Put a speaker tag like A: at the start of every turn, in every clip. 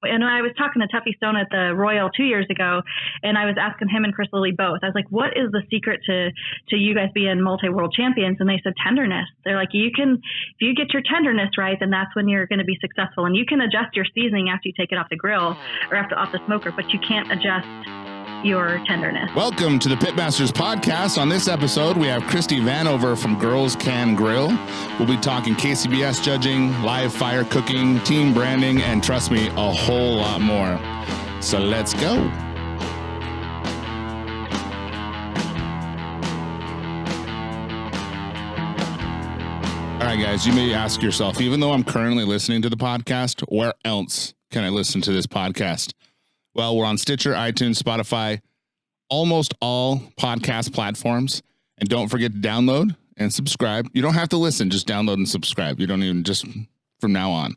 A: And I was talking to Tuffy Stone at the Royal 2 years ago, and I was asking him and Chris Lilly both. I was like, what is the secret to you guys being multi-world champions? And they said tenderness. They're like, if you get your tenderness right, then that's when you're going to be successful. And you can adjust your seasoning after you take it off the grill or off the smoker, but you can't adjust your tenderness.
B: Welcome to the Pitmasters podcast. On this episode, we have Christie Vanover from Girls Can Grill. We'll be talking KCBS judging, live fire cooking, team branding, and trust me, a whole lot more. So let's go. All right, guys, you may ask yourself, even though I'm currently listening to the podcast, where else can I listen to this podcast? Well, we're on Stitcher, iTunes, Spotify, almost all podcast platforms. And don't forget to download and subscribe. You don't have to listen, just download and subscribe. You don't even, just from now on.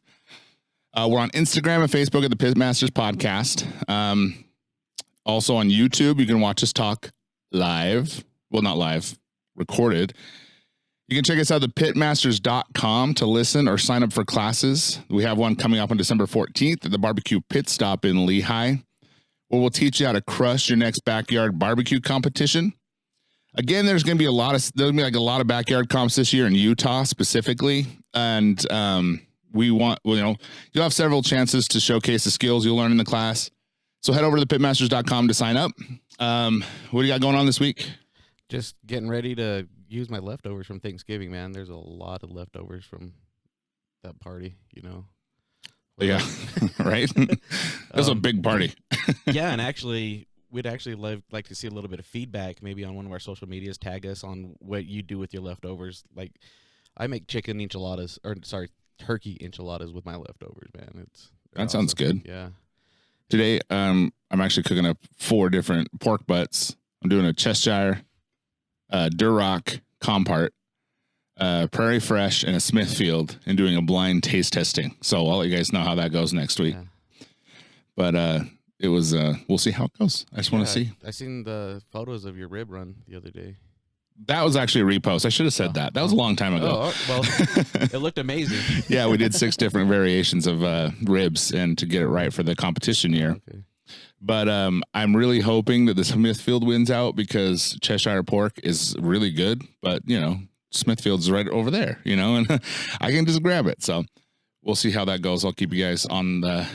B: We're on Instagram and Facebook at the Pitmasters Podcast. Also on YouTube, you can watch us talk live. Well, not live, recorded. You can check us out at thepitmasters.com to listen or sign up for classes. We have one coming up on December 14th at the Barbecue Pit Stop in Lehigh, where we'll teach you how to crush your next backyard barbecue competition. Again, there's going to be a lot of backyard comps this year in Utah specifically. And you'll have several chances to showcase the skills you'll learn in the class. So head over to thepitmasters.com to sign up. What do you got going on this week?
C: Just getting ready to use my leftovers from Thanksgiving, man. There's a lot of leftovers from that party,
B: Yeah, right? That was a big party.
C: Yeah, and actually, we'd actually like to see a little bit of feedback, maybe on one of our social medias. Tag us on what you do with your leftovers. Like, I make turkey enchiladas with my leftovers, man.
B: That sounds good.
C: Yeah.
B: Today, I'm actually cooking up 4 different pork butts. I'm doing a Cheshire, Duroc Compart, Prairie Fresh, and a Smithfield, and doing a blind taste testing. So I'll let you guys know how that goes next week. Yeah. But it was, we'll see how it goes. I just want to see.
C: I seen the photos of your rib run the other day.
B: That was actually a repost. I should have said that. That was a long time ago.
C: Well, it looked amazing.
B: Yeah, we did 6 different variations of ribs, and to get it right for the competition year. Okay. But I'm really hoping that the Smithfield wins out, because Cheshire pork is really good. But, Smithfield's right over there, and I can just grab it. So we'll see how that goes. I'll keep you guys on the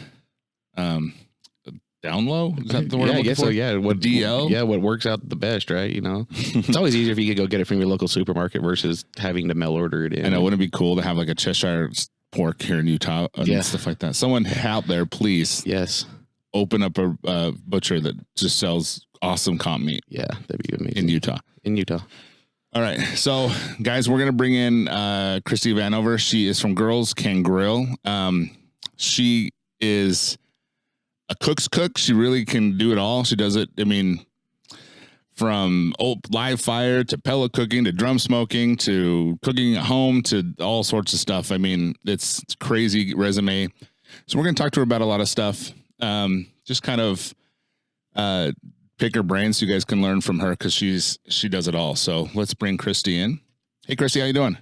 B: down low. Is that the word?
C: Yeah, I guess so. Yeah.
B: What DL?
C: Yeah, what works out the best, right? It's always easier if you could go get it from your local supermarket versus having to mail order it in.
B: I know. Wouldn't it be cool to have like a Cheshire pork here in Utah and stuff like that? Someone out there, please.
C: Yes.
B: Open up a butcher that just sells awesome comp meat.
C: Yeah, that'd be amazing.
B: In Utah. All right. So, guys, we're going to bring in Christie Vanover. She is from Girls Can Grill. She is a cook's cook. She really can do it all. She does it, from live fire to pellet cooking to drum smoking to cooking at home to all sorts of stuff. It's crazy resume. So we're going to talk to her about a lot of stuff. Just kind of pick her brain so you guys can learn from her, because she does it all. So let's bring Christie in. Hey, Christie, how you doing?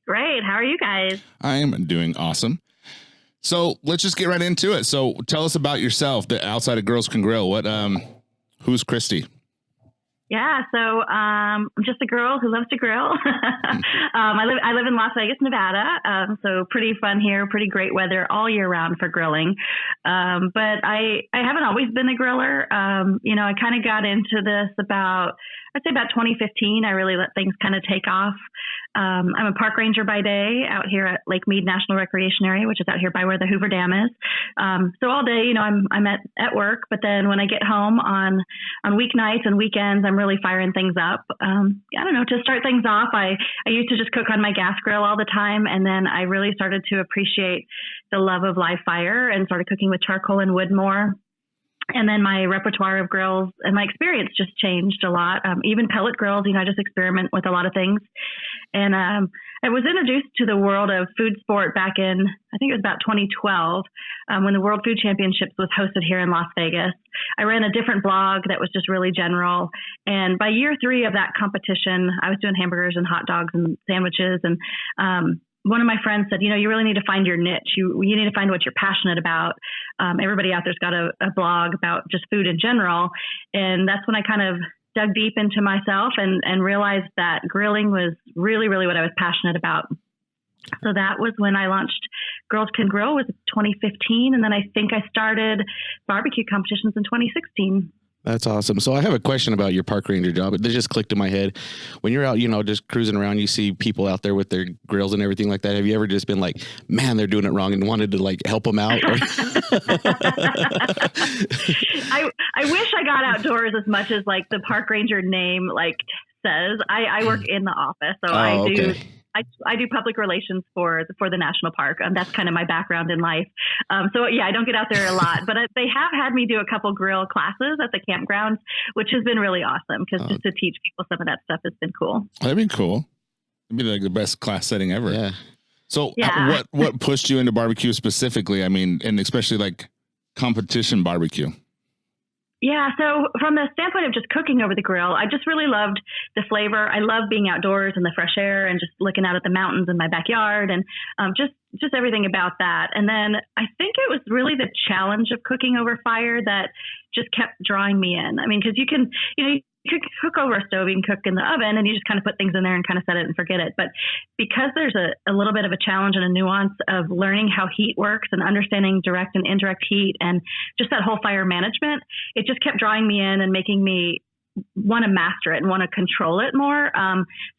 A: Great. How are you guys?
B: I'm doing awesome. So let's just get right into it. So tell us about yourself, outside of Girls Can Grill. Who's Christie?
A: Yeah, so I'm just a girl who loves to grill. I live in Las Vegas, Nevada, so pretty fun here, pretty great weather all year round for grilling. But I haven't always been a griller. I kind of got into this about 2015. I really let things kind of take off. I'm a park ranger by day out here at Lake Mead National Recreation Area, which is out here by where the Hoover Dam is. So all day, I'm at work, but then when I get home on weeknights and weekends, I'm really firing things up. To start things off, I used to just cook on my gas grill all the time. And then I really started to appreciate the love of live fire and started cooking with charcoal and wood more. And then my repertoire of grills and my experience just changed a lot. Even pellet grills, I just experiment with a lot of things. And I was introduced to the world of food sport back in, I think it was about 2012, when the World Food Championships was hosted here in Las Vegas. I ran a different blog that was just really general. And by year 3 of that competition, I was doing hamburgers and hot dogs and sandwiches. And one of my friends said, you really need to find your niche. You need to find what you're passionate about. Everybody out there's got a blog about just food in general. And that's when I kind of dug deep into myself and realized that grilling was really, really what I was passionate about. So that was when I launched Girls Can Grill, was 2015. And then I think I started barbecue competitions in 2016.
C: That's awesome. So I have a question about your park ranger job. It just clicked in my head. When you're out, just cruising around, you see people out there with their grills and everything like that. Have you ever just been like, man, they're doing it wrong, and wanted to like help them out?
A: I wish I got outdoors as much as like the park ranger name like says. I work in the office, so I do. Okay. I do public relations for the national park. That's kind of my background in life. So yeah, I don't get out there a lot, but they have had me do a couple grill classes at the campgrounds, which has been really awesome because just to teach people some of that stuff has been cool.
B: That'd be cool. It'd be like the best class setting ever.
C: Yeah.
B: So what pushed you into barbecue specifically? I mean, and especially like competition barbecue.
A: Yeah. So from the standpoint of just cooking over the grill, I just really loved the flavor. I love being outdoors in the fresh air and just looking out at the mountains in my backyard and just everything about that. And then I think it was really the challenge of cooking over fire that just kept drawing me in. I mean, because you can cook over a stove, you can cook in the oven, and you just kind of put things in there and kind of set it and forget it. But because there's a little bit of a challenge and a nuance of learning how heat works and understanding direct and indirect heat and just that whole fire management, it just kept drawing me in and making me want to master it and want to control it more.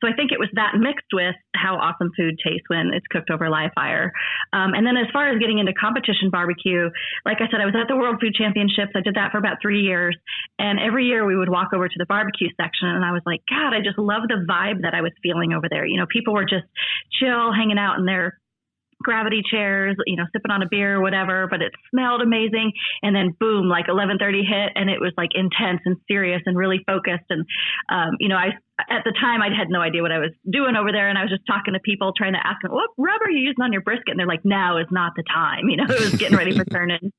A: So I think it was that mixed with how awesome food tastes when it's cooked over live fire. And then as far as getting into competition barbecue, like I said, I was at the World Food Championships. I did that for about 3 years. And every year we would walk over to the barbecue section and I was like, God, I just love the vibe that I was feeling over there. People were just chill, hanging out in their gravity chairs, sipping on a beer or whatever, but it smelled amazing. And then boom, like 11:30 hit and it was like intense and serious and really focused. And, at the time I had no idea what I was doing over there. And I was just talking to people trying to ask them, what rub are you using on your brisket? And they're like, now is not the time, it was getting ready for turn-in.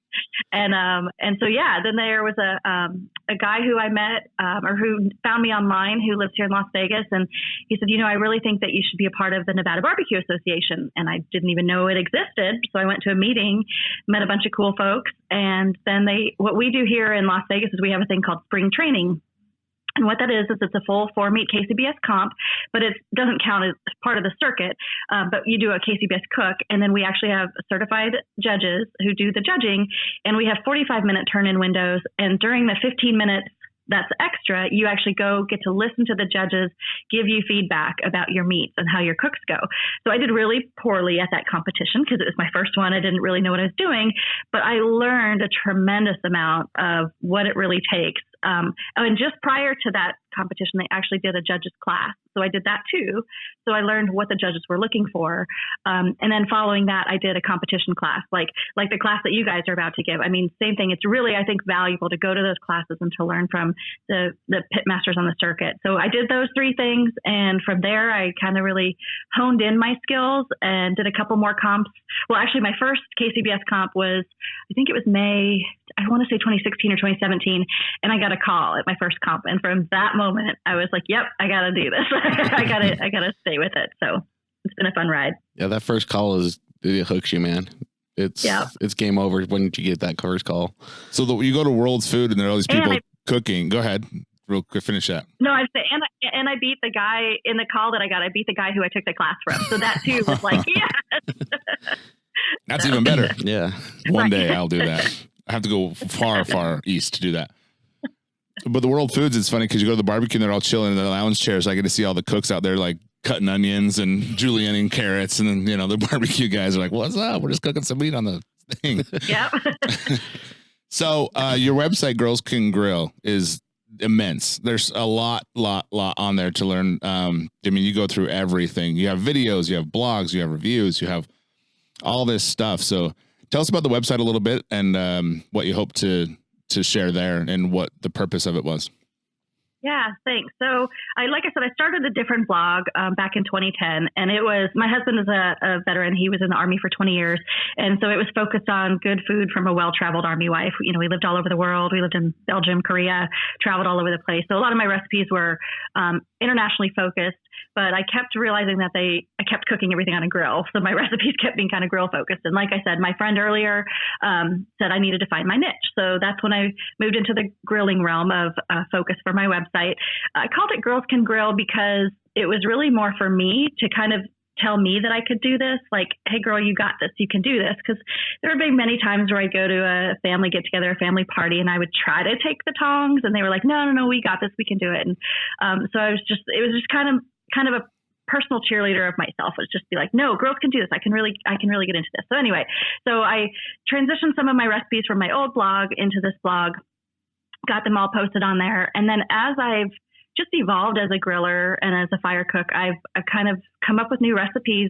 A: And so, yeah, then there was a guy who I met, or who found me online, who lives here in Las Vegas. And he said, I really think that you should be a part of the Nevada Barbecue Association. And I didn't even know it existed. So I went to a meeting, met a bunch of cool folks. And then what we do here in Las Vegas is we have a thing called spring training. And what that is it's a full 4-meat KCBS comp, but it doesn't count as part of the circuit. But you do a KCBS cook, and then we actually have certified judges who do the judging, and we have 45-minute turn-in windows. And during the 15 minutes that's extra, you actually get to listen to the judges give you feedback about your meats and how your cooks go. So I did really poorly at that competition because it was my first one. I didn't really know what I was doing, but I learned a tremendous amount of what it really takes. And just prior to that competition, they actually did a judges class. So I did that too. So I learned what the judges were looking for. And then following that, I did a competition class, like the class that you guys are about to give. I mean, same thing. It's really, I think, valuable to go to those classes and to learn from the pit masters on the circuit. So I did those 3 things. And from there, I kind of really honed in my skills and did a couple more comps. Well, actually, my first KCBS comp was, I think it was May, I want to say 2016 or 2017. And I got a call at my first comp. And from that moment, I was like, yep, I got to do this. I got to stay with it. So it's been a fun ride.
C: Yeah. That first call it hooks you, man. It's game over when you get that first call. So you go to World's Food and there are all these people cooking. Go ahead. Real quick, finish that.
A: No, I'd say, and I beat the guy in the call that I got. I beat the guy who I took the class from. So that too was like, yes.
B: That's even better.
C: Yeah.
B: One day I'll do that. I have to go far, far east to do that. But the World Foods, it's funny because you go to the barbecue and they're all chilling in their lounge chairs. I get to see all the cooks out there like cutting onions and julienning carrots. And then, the barbecue guys are like, what's up? We're just cooking some meat on the thing.
A: Yep.
B: So your website, Girls Can Grill, is immense. There's a lot on there to learn. You go through everything. You have videos, you have blogs, you have reviews, you have all this stuff. So tell us about the website a little bit and what you hope to share there and what the purpose of it was.
A: Yeah, thanks. So like I said, I started a different blog back in 2010, and it was, my husband is a veteran. He was in the Army for 20 years. And so it was focused on good food from a well-traveled Army wife. We lived all over the world. We lived in Belgium, Korea, traveled all over the place. So a lot of my recipes were internationally focused, but I kept realizing that I kept cooking everything on a grill. So my recipes kept being kind of grill focused. And like I said, my friend earlier said I needed to find my niche. So that's when I moved into the grilling realm of focus for my website. I called it Girls Can Grill because it was really more for me to kind of tell me that I could do this. Like, hey girl, you got this, you can do this. Cause there would be many times where I'd go to a family get together, a family party, and I would try to take the tongs and they were like, no, we got this, we can do it. And so it was just kind of a personal cheerleader of myself. It was just be like, no, girls can do this. I can really get into this. So anyway, so I transitioned some of my recipes from my old blog into this blog, got them all posted on there. And then as I've just evolved as a griller and as a fire cook, I've kind of come up with new recipes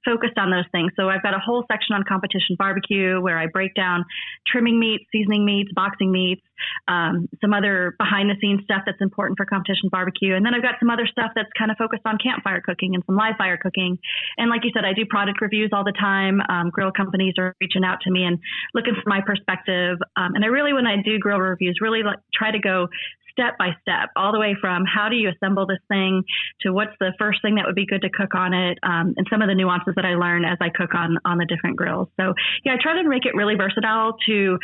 A: focused on those things. So I've got a whole section on competition barbecue where I break down trimming meats, seasoning meats, boxing meats, some other behind the scenes stuff that's important for competition barbecue. And then I've got some other stuff that's kind of focused on campfire cooking and some live fire cooking. And like you said, I do product reviews all the time. Grill companies are reaching out to me and looking for my perspective. And I really, when I do grill reviews, really try to go step by step, all the way from how do you assemble this thing to what's the first thing that would be good to cook on it, and some of the nuances that I learn as I cook on the different grills. So yeah, I try to make it really versatile to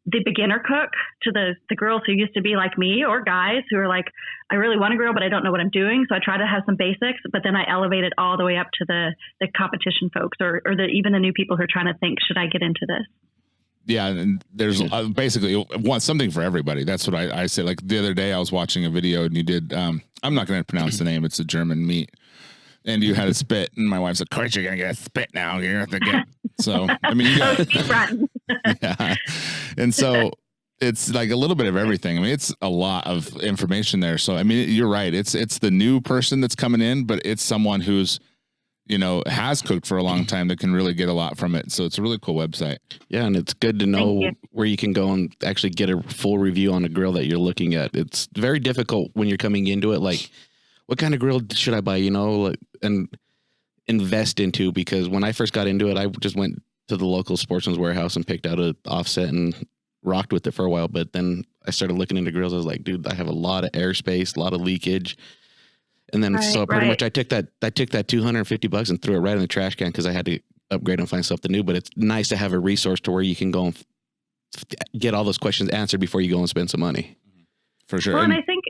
A: the beginner cook, to the girls who used to be like me, or guys who are like, I really want to grill, but I don't know what I'm doing. So I try to have some basics, but then I elevate it all the way up to the competition folks or even the new people who are trying to think, should I get into this?
B: Yeah, and there's basically want something for everybody. That's what I say. Like the other day, I was watching a video and you did. I'm not going to pronounce the name. It's a German meat, and you had a spit. And my wife said, "Of course, you're going to get a spit now. You're going to get." So I mean, you got. Yeah, and so it's like a little bit of everything. I mean, it's a lot of information there. So I mean, you're right. It's the new person that's coming in, but it's someone who's, has cooked for a long time that can really get a lot from it. So it's a really cool website.
C: Yeah. And it's good to know where you can go and actually get a full review on a grill that you're looking at. It's very difficult when you're coming into it. Like, what kind of grill should I buy, and invest into? Because when I first got into it, I just went to the local Sportsman's Warehouse and picked out an offset and rocked with it for a while. But then I started looking into grills. I was like, dude, I have a lot of airspace, a lot of leakage. And then pretty much I took that $250 and threw it right in the trash can because I had to upgrade and find something new. But it's nice to have a resource to where you can go and get all those questions answered before you go and spend some money. For sure.
A: Well, and I think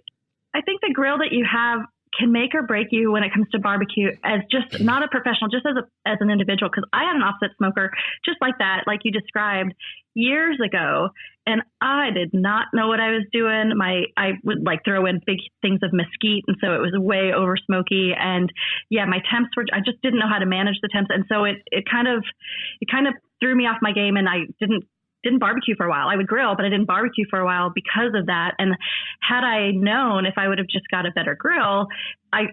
A: the grill that you have can make or break you when it comes to barbecue as just not a professional, just as an individual. Because I had an offset smoker just like that, like you described, years ago, and I did not know what I was doing. I would throw in big things of mesquite, and so it was way over smoky. And yeah, my temps I just didn't know how to manage the temps, and so it kind of threw me off my game, and I didn't barbecue for a while. I would grill, but I didn't barbecue for a while because of that. And had I known, if I would have just got a better grill,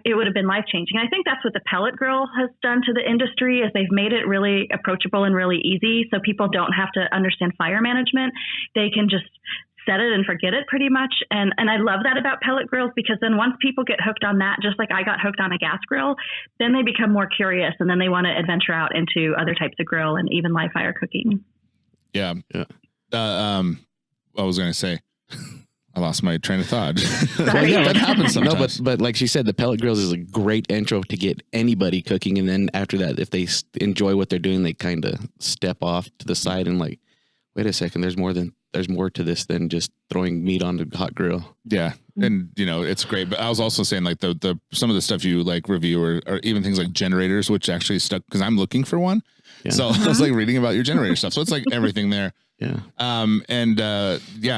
A: it would have been life-changing. I think that's what the pellet grill has done to the industry, is they've made it really approachable and really easy. So people don't have to understand fire management. They can just set it and forget it pretty much. And I love that about pellet grills, because then once people get hooked on that, just like I got hooked on a gas grill, then they become more curious, and then they want to adventure out into other types of grill and even live fire cooking.
B: Yeah. I was going to say, I lost my train of thought.
C: Well, yeah, that happens sometimes. No, but like she said, the pellet grills is a great intro to get anybody cooking. And then after that, if they enjoy what they're doing, they kind of step off to the side and like, wait a second, there's more to this than just throwing meat on the hot grill.
B: Yeah. And it's great. But I was also saying like the some of the stuff you like review or even things like generators, which actually stuck because I'm looking for one. Yeah. So I was like reading about your generator stuff. So it's like everything there. Yeah.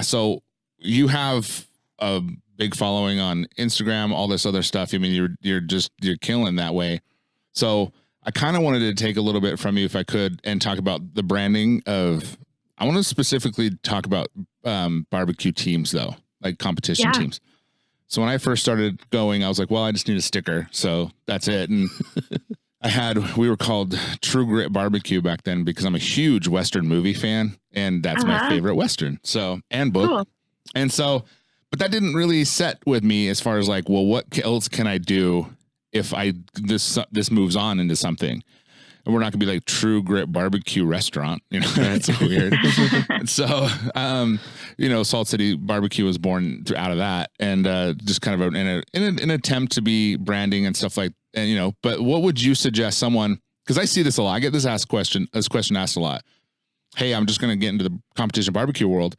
B: So you have a big following on Instagram, all this other stuff. I mean, you're killing that way. So I kind of wanted to take a little bit from you if I could and talk about the branding of, I want to specifically talk about barbecue teams though, like competition teams. So when I first started going, I was like, well, I just need a sticker. So that's it. And we were called True Grit Barbecue back then because I'm a huge Western movie fan, and that's my favorite Western. So, and book. Cool. And so, but that didn't really set with me as far as like, well, what else can I do if this moves on into something? and we're not gonna be like True Grit Barbecue Restaurant, you know, that's weird. So, you know, Salt City Barbecue was born out of that, and just kind of an attempt to be branding and stuff like, and you know. But what would you suggest someone? Because I see this a lot. I get this question asked a lot. Hey, I'm just going to get into the competition barbecue world.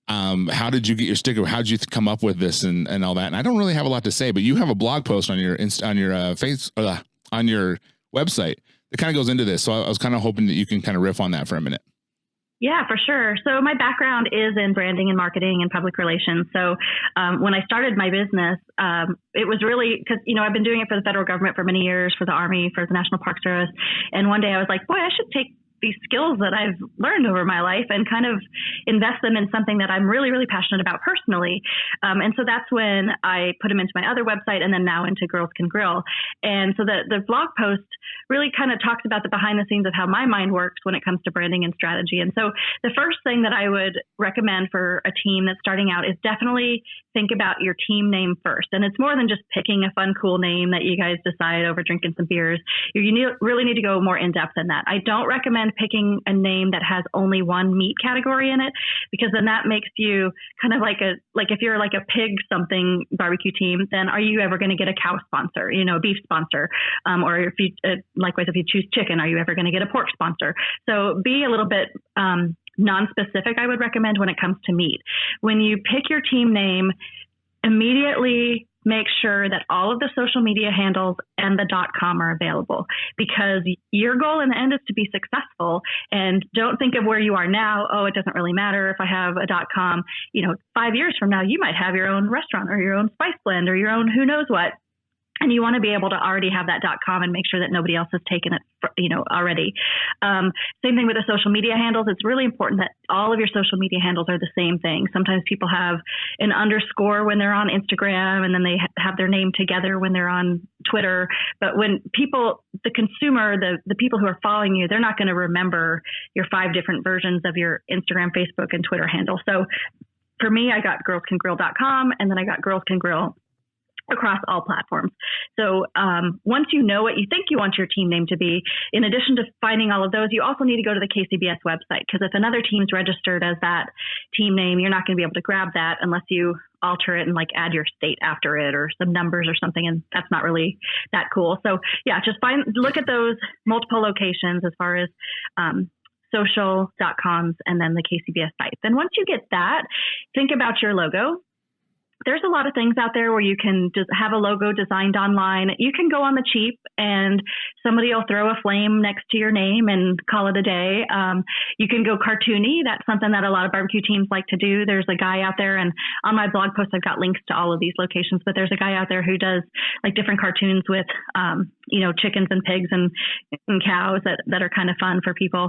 B: How did you get your sticker? How did you come up with this and all that? And I don't really have a lot to say, but you have a blog post on your on your website that kind of goes into this. So I was kind of hoping that you can kind of riff on that for a minute.
A: Yeah, for sure. So my background is in branding and marketing and public relations. So when I started my business, it was really because, you know, I've been doing it for the federal government for many years, for the Army, for the National Park Service. And one day I was like, boy, I should take these skills that I've learned over my life and kind of invest them in something that I'm really, really passionate about personally. And so that's when I put them into my other website and then now into Girls Can Grill. And so the blog post really kind of talks about the behind the scenes of how my mind works when it comes to branding and strategy. And so the first thing that I would recommend for a team that's starting out is definitely think about your team name first. And it's more than just picking a fun, cool name that you guys decide over drinking some beers. Really need to go more in depth than that. I don't recommend picking a name that has only one meat category in it, because then that makes you kind of like if you're like a pig something barbecue team, then are you ever going to get a cow sponsor, you know, a beef sponsor? Or if you, likewise, if you choose chicken, are you ever going to get a pork sponsor? So be a little bit, non-specific, I would recommend when it comes to meat. When you pick your team name, immediately make sure that all of the social media handles and the .com are available, because your goal in the end is to be successful. And don't think of where you are now. Oh, it doesn't really matter if I have a .com. You know, 5 years from now, you might have your own restaurant or your own spice blend or your own who knows what. And you want to be able to already have that .com and make sure that nobody else has taken it, you know, already. Same thing with the social media handles. It's really important that all of your social media handles are the same thing. Sometimes people have an underscore when they're on Instagram, and then they have their name together when they're on Twitter. But when people, the consumer, the people who are following you, they're not going to remember your 5 different versions of your Instagram, Facebook, and Twitter handle. So for me, I got girlscangrill.com, and then I got Girls Can Grill across all platforms. So once you know what you think you want your team name to be, in addition to finding all of those, you also need to go to the KCBS website, because if another team's registered as that team name, you're not going to be able to grab that unless you alter it and like add your state after it or some numbers or something. And that's not really that cool. So yeah, just look at those multiple locations as far as social.coms and then the KCBS site. Then once you get that, think about your logo. There's a lot of things out there where you can just have a logo designed online. You can go on the cheap and somebody will throw a flame next to your name and call it a day. You can go cartoony. That's something that a lot of barbecue teams like to do. There's a guy out there, and on my blog post, I've got links to all of these locations, but there's a guy out there who does like different cartoons with, you know, chickens and pigs and cows that are kind of fun for people.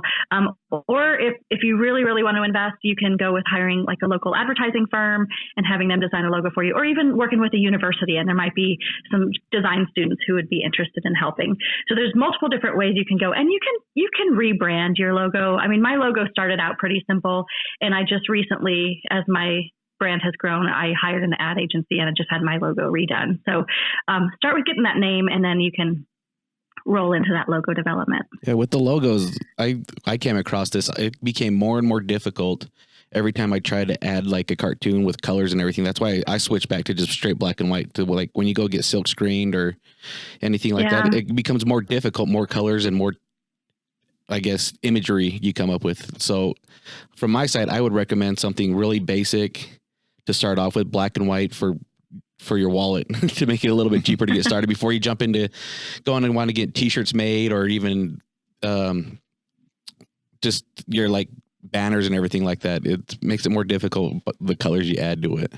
A: Or if you really, really want to invest, you can go with hiring like a local advertising firm and having them design a logo for you, or even working with a university, and there might be some design students who would be interested in helping. So there's multiple different ways you can go, and you can rebrand your logo. I mean, my logo started out pretty simple, and I just recently, as my brand has grown, I hired an ad agency and I just had my logo redone. So start with getting that name, and then you can roll into that logo development.
C: Yeah, with the logos, I came across this. It became more and more difficult every time I tried to add like a cartoon with colors and everything. That's why I switched back to just straight black and white. To like when you go get silk screened or anything like that, it becomes more difficult, more colors and more, I guess, imagery you come up with. So from my side, I would recommend something really basic to start off with, black and white for your wallet to make it a little bit cheaper to get started before you jump into going and want to get t-shirts made, or even just your like banners and everything like that. It makes it more difficult, but the colors you add to it.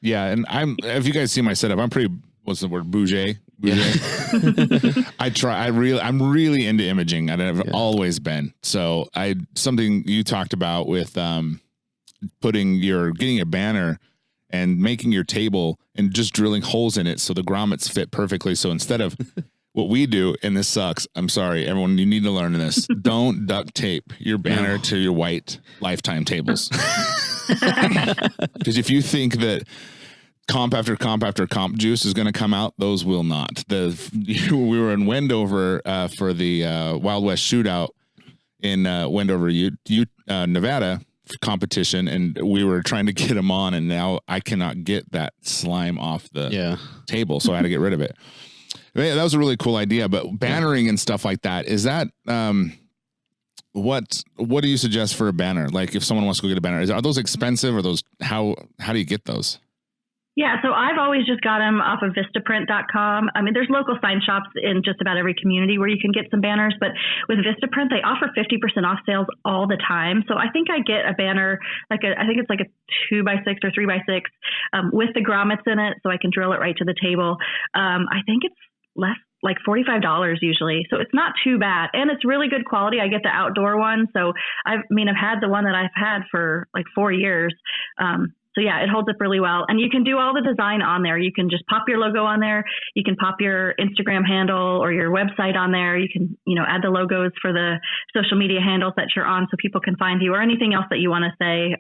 C: Yeah.
B: And if you guys see my setup, I'm pretty, what's the word? Bougie.
C: Yeah.
B: I'm really into imaging, and I've always been. So something you talked about with getting a banner and making your table and just drilling holes in it so the grommets fit perfectly. So instead of what we do, and this sucks, I'm sorry, everyone, you need to learn this. Don't duct tape your banner to your white Lifetime tables. Because if you think that comp after comp after comp juice is going to come out. Those will not. We were in Wendover for the Wild West Shootout in Wendover, Nevada competition, and we were trying to get them on, and now I cannot get that slime off the table, so I had to get rid of it. That was a really cool idea, but bannering and stuff like that, is that what do you suggest for a banner? Like if someone wants to go get a banner, are those expensive, or those how do you get those?
A: Yeah, so I've always just got them off of Vistaprint.com. I mean, there's local sign shops in just about every community where you can get some banners, but with Vistaprint, they offer 50% off sales all the time. So I think I get a banner, I think it's like a 2x6 or 3x6 with the grommets in it, so I can drill it right to the table. I think it's less, like $45 usually. So it's not too bad. And it's really good quality. I get the outdoor one. So I've had the one that I've had for like 4 years. So yeah, it holds up really well. And you can do all the design on there. You can just pop your logo on there. You can pop your Instagram handle or your website on there. You can, add the logos for the social media handles that you're on so people can find you, or anything else that you want to say.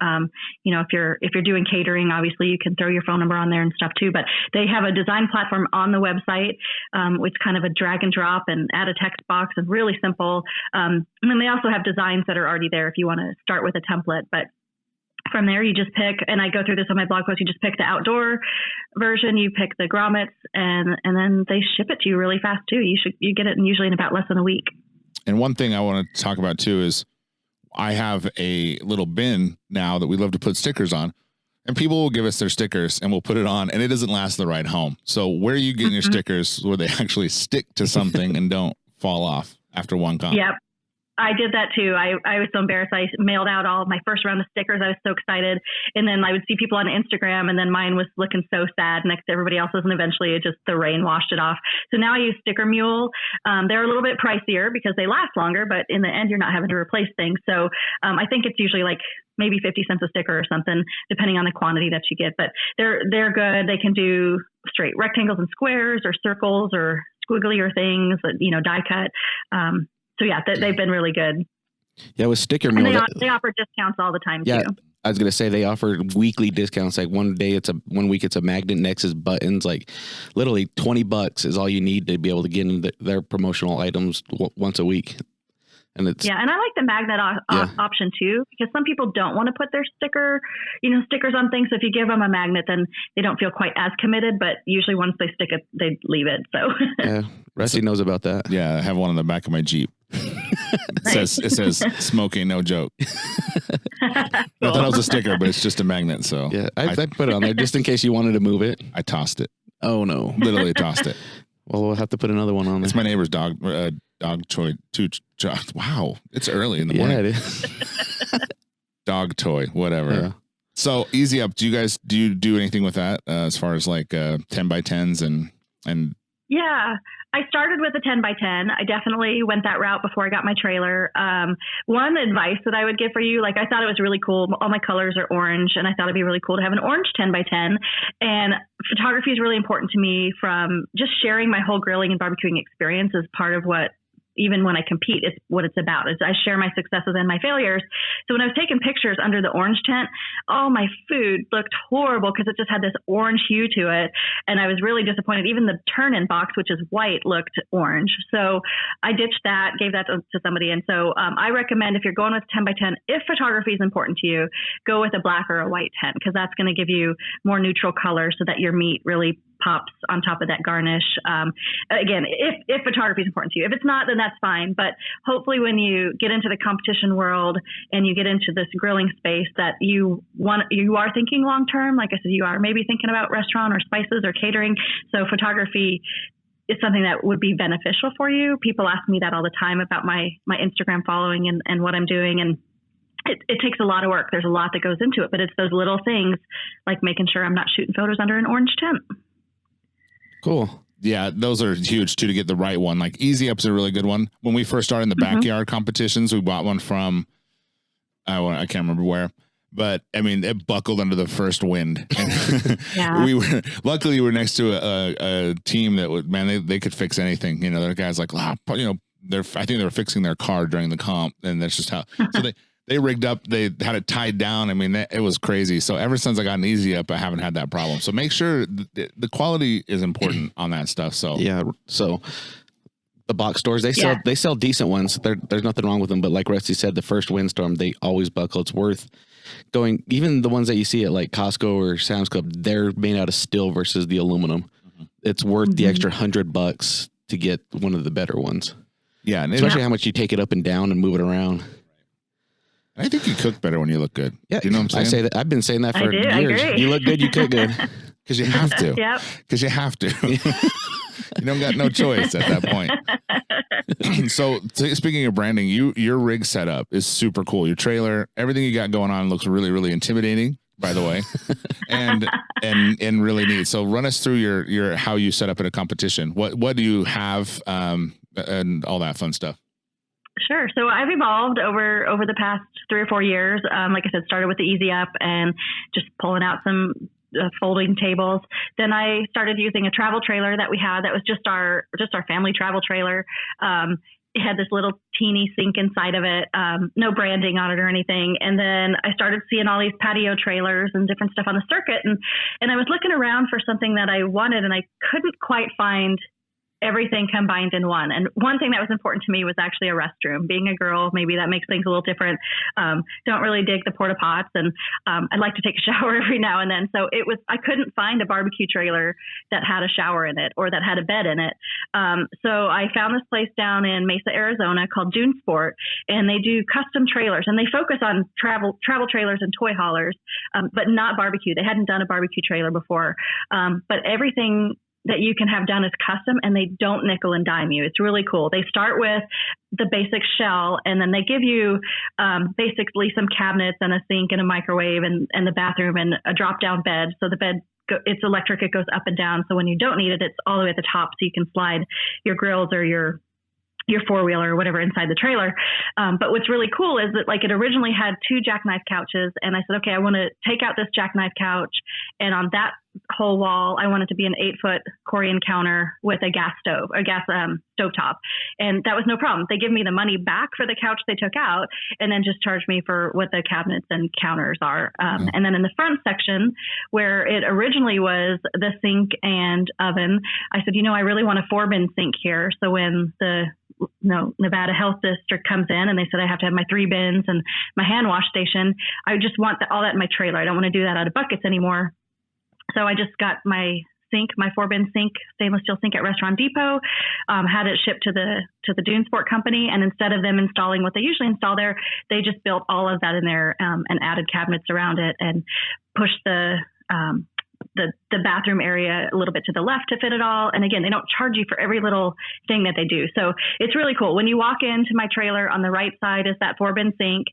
A: If you're doing catering, obviously you can throw your phone number on there and stuff too. But they have a design platform on the website, which kind of a drag and drop and add a text box, and really simple. And then they also have designs that are already there if you want to start with a template. But from there, you just pick, and I go through this on my blog post, you just pick the outdoor version, you pick the grommets, and then they ship it to you really fast too. You get it usually in about less than a week.
B: And one thing I want to talk about too is I have a little bin now that we love to put stickers on, and people will give us their stickers and we'll put it on, and it doesn't last the ride home. So where are you getting your stickers where they actually stick to something and don't fall off after one comp?
A: Yep. I did that too. I was so embarrassed. I mailed out all my first round of stickers. I was so excited. And then I would see people on Instagram, and then mine was looking so sad next to everybody else's. And eventually the rain washed it off. So now I use Sticker Mule. They're a little bit pricier because they last longer, but in the end, you're not having to replace things. So I think it's usually like maybe 50 cents a sticker or something, depending on the quantity that you get. But they're good. They can do straight rectangles and squares, or circles, or squigglier things, die cut. So yeah, they've been really good.
C: Yeah, with Sticker Mule,
A: and they offer discounts all the time too.
C: I was gonna say they offer weekly discounts. Like one week it's a magnet, next is buttons. Like literally $20 is all you need to be able to get into their promotional items once a week. And it's
A: and I like the magnet option too, because some people don't want to put their stickers on things. So if you give them a magnet, then they don't feel quite as committed. But usually once they stick it, they leave it. So
C: yeah, Rusty knows about that.
B: Yeah, I have one on the back of my Jeep. It says smoking, no joke. I thought it was a sticker, but it's just a magnet. So
C: yeah, I put it on there just in case you wanted to move it.
B: I tossed it.
C: Oh no,
B: literally tossed it.
C: Well, we'll have to put another one on there.
B: It's my neighbor's dog toy. Wow, it's early in the morning.
C: Yeah, it is.
B: Dog toy, whatever. Yeah. So Easy Up. Do you do anything with that as far as like 10x10s and?
A: Yeah, I started with a 10x10. I definitely went that route before I got my trailer. One advice that I would give for you, like I thought it was really cool. All my colors are orange, and I thought it'd be really cool to have an orange 10x10. And photography is really important to me, from just sharing my whole grilling and barbecuing experience as part of what, even when I compete, it's what it's about. Is I share my successes and my failures. So when I was taking pictures under the orange tent, my food looked horrible because it just had this orange hue to it. And I was really disappointed. Even the turn-in box, which is white, looked orange. So I ditched that, gave that to somebody. And so I recommend, if you're going with 10x10, if photography is important to you, go with a black or a white tent, because that's going to give you more neutral color so that your meat really pops on top of that garnish. Again, if photography is important to you. If it's not, then that's fine. But hopefully when you get into the competition world and you get into this grilling space, that you are thinking long-term. Like I said, you are maybe thinking about restaurant or spices or catering. So photography is something that would be beneficial for you. People ask me that all the time about my Instagram following and what I'm doing. And it takes a lot of work. There's a lot that goes into it, but it's those little things like making sure I'm not shooting photos under an orange tent.
C: Cool.
B: Yeah, those are huge too, to get the right one. Like Easy Up's a really good one. When we first started in the backyard competitions, we bought one from I can't remember where, but I mean, it buckled under the first wind.
A: Yeah.
B: Luckily we were next to a team that would, they could fix anything. There are guys like, I think they were fixing their car during the comp, and that's just how. So they rigged up, they had it tied down. I mean, it was crazy. So ever since I got an Easy Up, I haven't had that problem. So make sure the quality is important on that stuff. So
C: yeah. So the box stores, they sell decent ones. There's nothing wrong with them. But like Rusty said, the first windstorm, they always buckle. It's worth going. Even the ones that you see at like Costco or Sam's Club, they're made out of steel versus the aluminum. Mm-hmm. It's worth the extra $100 to get one of the better ones. Yeah. And especially how much you take it up and down and move it around.
B: I think you cook better when you look good.
C: Yeah,
B: you know what I'm saying?
C: I say that. I've been saying that for years. You look good, you cook good.
B: Because you have to.
A: Yep.
B: Because you have to. You don't got no choice at that point. So speaking of branding, your rig setup is super cool. Your trailer, everything you got going on looks really, really intimidating, by the way, and really neat. So run us through your how you set up in a competition. What do you have and all that fun stuff?
A: Sure. So I've evolved over the past 3 or 4 years. Like I said, started with the Easy Up and just pulling out some folding tables. Then I started using a travel trailer that we had that was just our family travel trailer. It had this little teeny sink inside of it, no branding on it or anything. And then I started seeing all these patio trailers and different stuff on the circuit. And I was looking around for something that I wanted, and I couldn't quite find everything combined in one. And one thing that was important to me was actually a restroom. Being a girl, maybe that makes things a little different. Don't really dig the porta pots, and I'd like to take a shower every now and then. So I couldn't find a barbecue trailer that had a shower in it or that had a bed in it. So I found this place down in Mesa, Arizona called Dune Sport, and they do custom trailers, and they focus on travel trailers and toy haulers, but not barbecue. They hadn't done a barbecue trailer before, but everything that you can have done is custom, and they don't nickel and dime you. It's really cool. They start with the basic shell, and then they give you basically some cabinets and a sink and a microwave and the bathroom and a drop down bed. So the bed, it's electric. It goes up and down. So when you don't need it, it's all the way at the top, so you can slide your grills or your four-wheeler or whatever inside the trailer. But what's really cool is that, like, it originally had 2 jackknife couches, and I said, okay, I want to take out this jackknife couch, and on that whole wall, I want it to be an 8-foot Corian counter with a gas stovetop. And that was no problem. They give me the money back for the couch they took out, and then just charge me for what the cabinets and counters are. And then in the front section, where it originally was the sink and oven, I said, I really want a 4-bin sink here. So when the Nevada Health District comes in and they said I have to have my 3 bins and my hand wash station, I just want all that in my trailer. I don't want to do that out of buckets anymore. So I just got my sink, my 4-bin sink, stainless steel sink at Restaurant Depot, had it shipped to the Dune Sport company. And instead of them installing what they usually install there, they just built all of that in there and added cabinets around it and pushed the bathroom area a little bit to the left to fit it all. And again, they don't charge you for every little thing that they do. So it's really cool. When you walk into my trailer, on the right side is that 4-bin sink.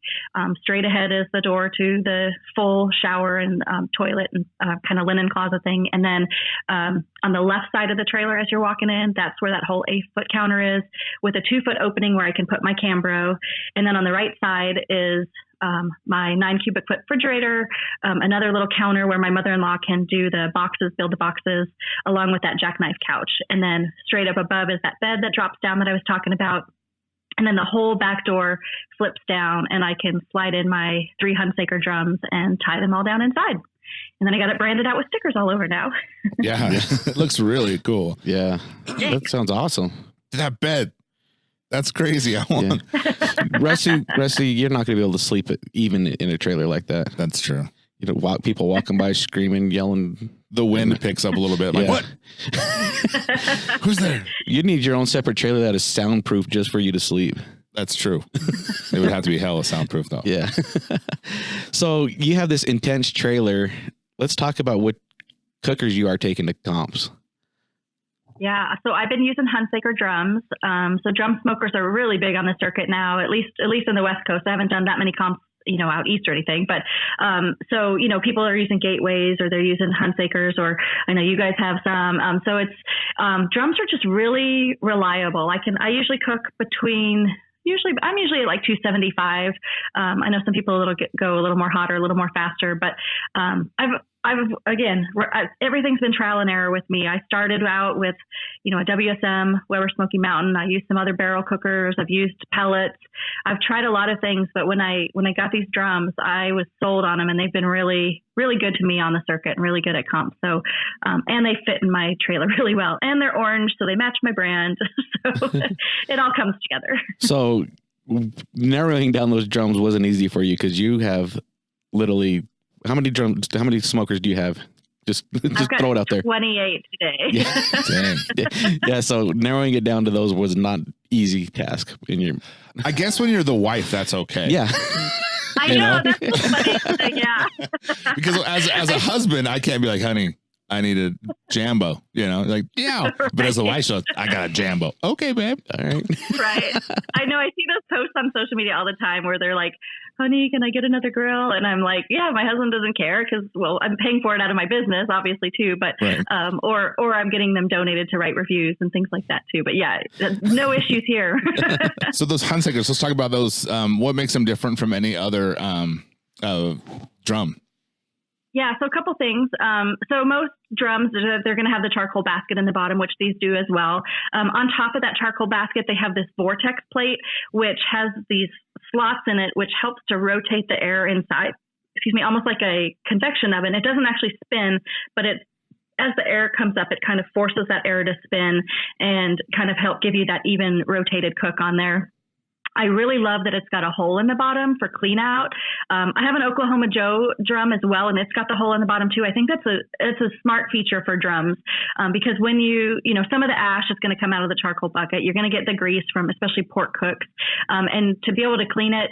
A: Straight ahead is the door to the full shower and toilet and kind of linen closet thing. And then on the left side of the trailer as you're walking in, that's where that whole 8-foot counter is, with a 2-foot opening where I can put my Cambro. And then on the right side is my 9 cubic foot refrigerator, another little counter where my mother-in-law can do the boxes, build the boxes, along with that jackknife couch. And then straight up above is that bed that drops down that I was talking about. And then the whole back door flips down, and I can slide in my 3 Hunsaker drums and tie them all down inside. And then I got it branded out with stickers all over now.
B: Yeah, it looks really cool.
C: Yeah, that sounds awesome.
B: That bed. That's crazy.
C: Rusty, you're not going to be able to sleep even in a trailer like that.
B: That's true.
C: People walking by screaming, yelling.
B: The wind picks up a little bit. Like, what? Who's there?
C: You need your own separate trailer that is soundproof just for you to sleep.
B: That's true. It would have to be hella soundproof, though.
C: Yeah. So you have this intense trailer. Let's talk about what cookers you are taking to comps.
A: Yeah, so I've been using Hunsaker drums. So drum smokers are really big on the circuit now, at least in the West Coast. I haven't done that many comps, out east or anything. But so people are using Gateways, or they're using Hunsakers, or I know you guys have some. So it's drums are just really reliable. I usually cook I'm usually at like 275. I know some people go a little more hotter, a little more faster, but everything's been trial and error with me. I started out with, a WSM, Weber Smoky Mountain. I used some other barrel cookers. I've used pellets. I've tried a lot of things, but when I got these drums, I was sold on them, and they've been really, really good to me on the circuit and really good at comp. So, and they fit in my trailer really well, and they're orange, so they match my brand. So it all comes together.
C: So narrowing down those drums wasn't easy for you because you have literally how many smokers do you have? Just throw it out there.
A: 28 today.
B: Dang.
C: Yeah. So narrowing it down to those was not easy task.
B: I guess when you're the wife, that's okay.
C: Yeah.
A: I know. That's so funny. Yeah.
B: Because as a husband, I can't be like, honey, I need a Jambo, like, yeah. Right. But as a wife, so I got a Jambo. Okay, babe. All right.
A: Right. I know. I see those posts on social media all the time where they're like, honey, can I get another grill? And I'm like, yeah, my husband doesn't care because, well, I'm paying for it out of my business, obviously, too. But, right. Or I'm getting them donated to write reviews and things like that, too. But yeah, no issues here.
B: So those Hunsaker's, let's talk about those. What makes them different from any other drum?
A: Yeah, so a couple things. So most drums, they're going to have the charcoal basket in the bottom, which these do as well. On top of that charcoal basket, they have this vortex plate, which has these slots in it, which helps to rotate the air inside. Almost like a convection oven. It doesn't actually spin, but as the air comes up, it kind of forces that air to spin and kind of help give you that even rotated cook on there. I really love that it's got a hole in the bottom for clean out. I have an Oklahoma Joe drum as well, and it's got the hole in the bottom too. I think it's a smart feature for drums because when some of the ash is going to come out of the charcoal bucket. You're going to get the grease from especially pork cooks, and to be able to clean it.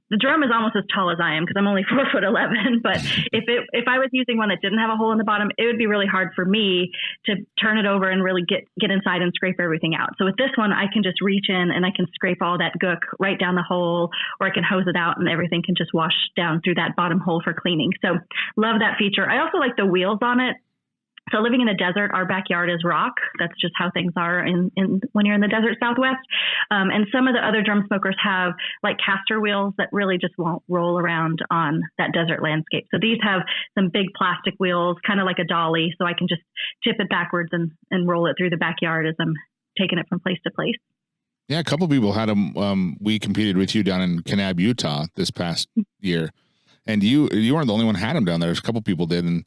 A: The drum is almost as tall as I am because I'm only 4'11". But if I was using one that didn't have a hole in the bottom, it would be really hard for me to turn it over and really get inside and scrape everything out. So with this one, I can just reach in and I can scrape all that gook right down the hole, or I can hose it out and everything can just wash down through that bottom hole for cleaning. So love that feature. I also like the wheels on it. So living in the desert, our backyard is rock. That's just how things are in when you're in the desert Southwest. And some of the other drum smokers have like caster wheels that really just won't roll around on that desert landscape. So these have some big plastic wheels, kind of like a dolly. So I can just tip it backwards and roll it through the backyard as I'm taking it from place to place.
B: Yeah, a couple of people had them. We competed with you down in Kanab, Utah this past year. And you weren't the only one who had them down there. There's a couple people did. And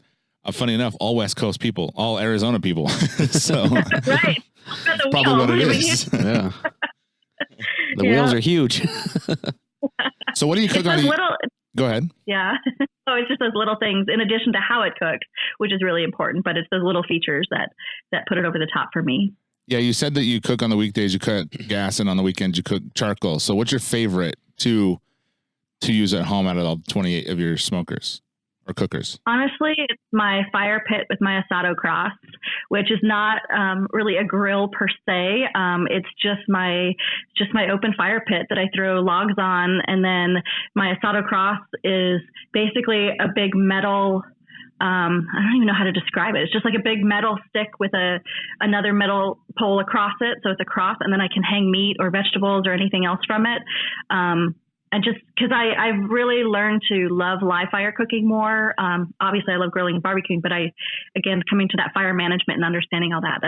B: funny enough, all West Coast people, all Arizona people. So
A: right.
B: Probably what it is.
C: Yeah. The wheels are huge.
B: So what do you cook on? Go ahead.
A: Yeah. So it's just those little things in addition to how it cooks, which is really important, but it's those little features that put it over the top for me.
B: Yeah. You said that you cook on the weekdays, you cook gas, and on the weekends you cook charcoal. So what's your favorite to use at home out of all 28 of your smokers? Or cookers?
A: Honestly, it's my fire pit with my Asado Cross, which is not really a grill per se. It's just my open fire pit that I throw logs on, and then my Asado Cross is basically a big metal. I don't even know how to describe it. It's just like a big metal stick with another metal pole across it, so it's a cross, and then I can hang meat or vegetables or anything else from it. And just because I've really learned to love live fire cooking more. Obviously, I love grilling and barbecuing, but again, coming to that fire management and understanding all that,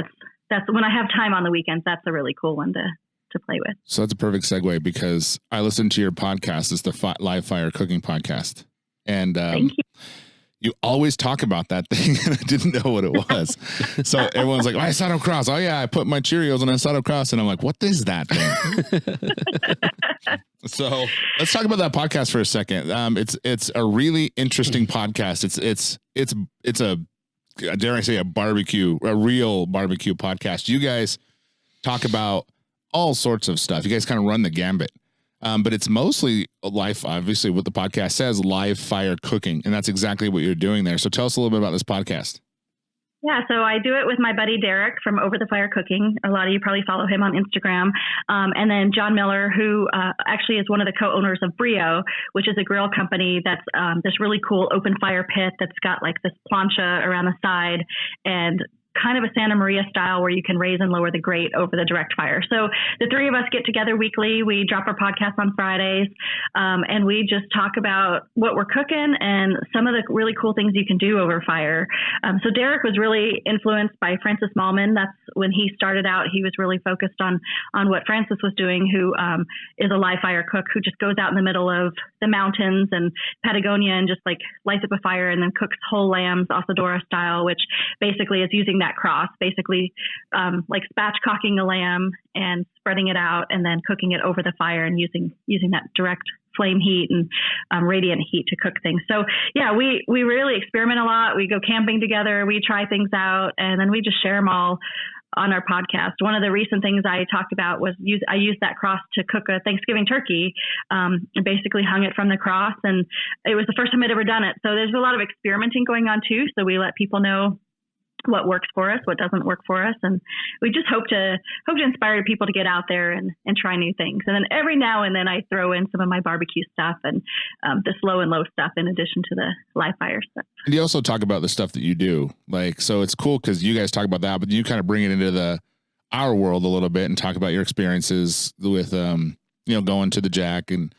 A: that's when I have time on the weekends, that's a really cool one to play with. So
B: that's a perfect segue because I listened to your podcast. It's the live fire cooking podcast. And
A: thank you.
B: You always talk about that thing, and I didn't know what it was. So everyone's like, Asado Cross. Oh, yeah, I put my Cheerios on Asado Cross. And I'm like, what is that thing? So let's talk about that podcast for a second. It's a really interesting podcast. It's a dare I say, a real barbecue podcast. You guys talk about all sorts of stuff. You guys kind of run the gambit. But it's mostly live, obviously, what the podcast says, live fire cooking. And that's exactly what you're doing there. So tell us a little bit about this podcast.
A: Yeah, so I do it with my buddy Derek from Over the Fire Cooking. A lot of you probably follow him on Instagram. And then John Miller, who actually is one of the co-owners of Brio, which is a grill company that's this really cool open fire pit that's got like this plancha around the side. And kind of a Santa Maria style where you can raise and lower the grate over the direct fire. So the three of us get together weekly. We drop our podcast on Fridays, and we just talk about what we're cooking and some of the really cool things you can do over fire. So Derek was really influenced by Francis Mallman. That's when he started out. He was really focused on what Francis was doing, who is a live fire cook who just goes out in the middle of the mountains and Patagonia and just like lights up a fire and then cooks whole lambs, asadora style, which basically is using that cross, basically like spatchcocking a lamb and spreading it out and then cooking it over the fire and using that direct flame heat and radiant heat to cook things. So yeah, we really experiment a lot. We go camping together, we try things out, and then we just share them all on our podcast. One of the recent things I talked about was I used that cross to cook a Thanksgiving turkey, and basically hung it from the cross, and it was the first time I'd ever done it. So there's a lot of experimenting going on too. So we let people know what works for us, what doesn't work for us. And we just hope to inspire people to get out there and try new things. And then every now and then I throw in some of my barbecue stuff and the slow and low stuff in addition to the live fire stuff.
B: And you also talk about the stuff that you do. Like, so it's cool because you guys talk about that, but you kind of bring it into our world a little bit and talk about your experiences with, going to the Jack and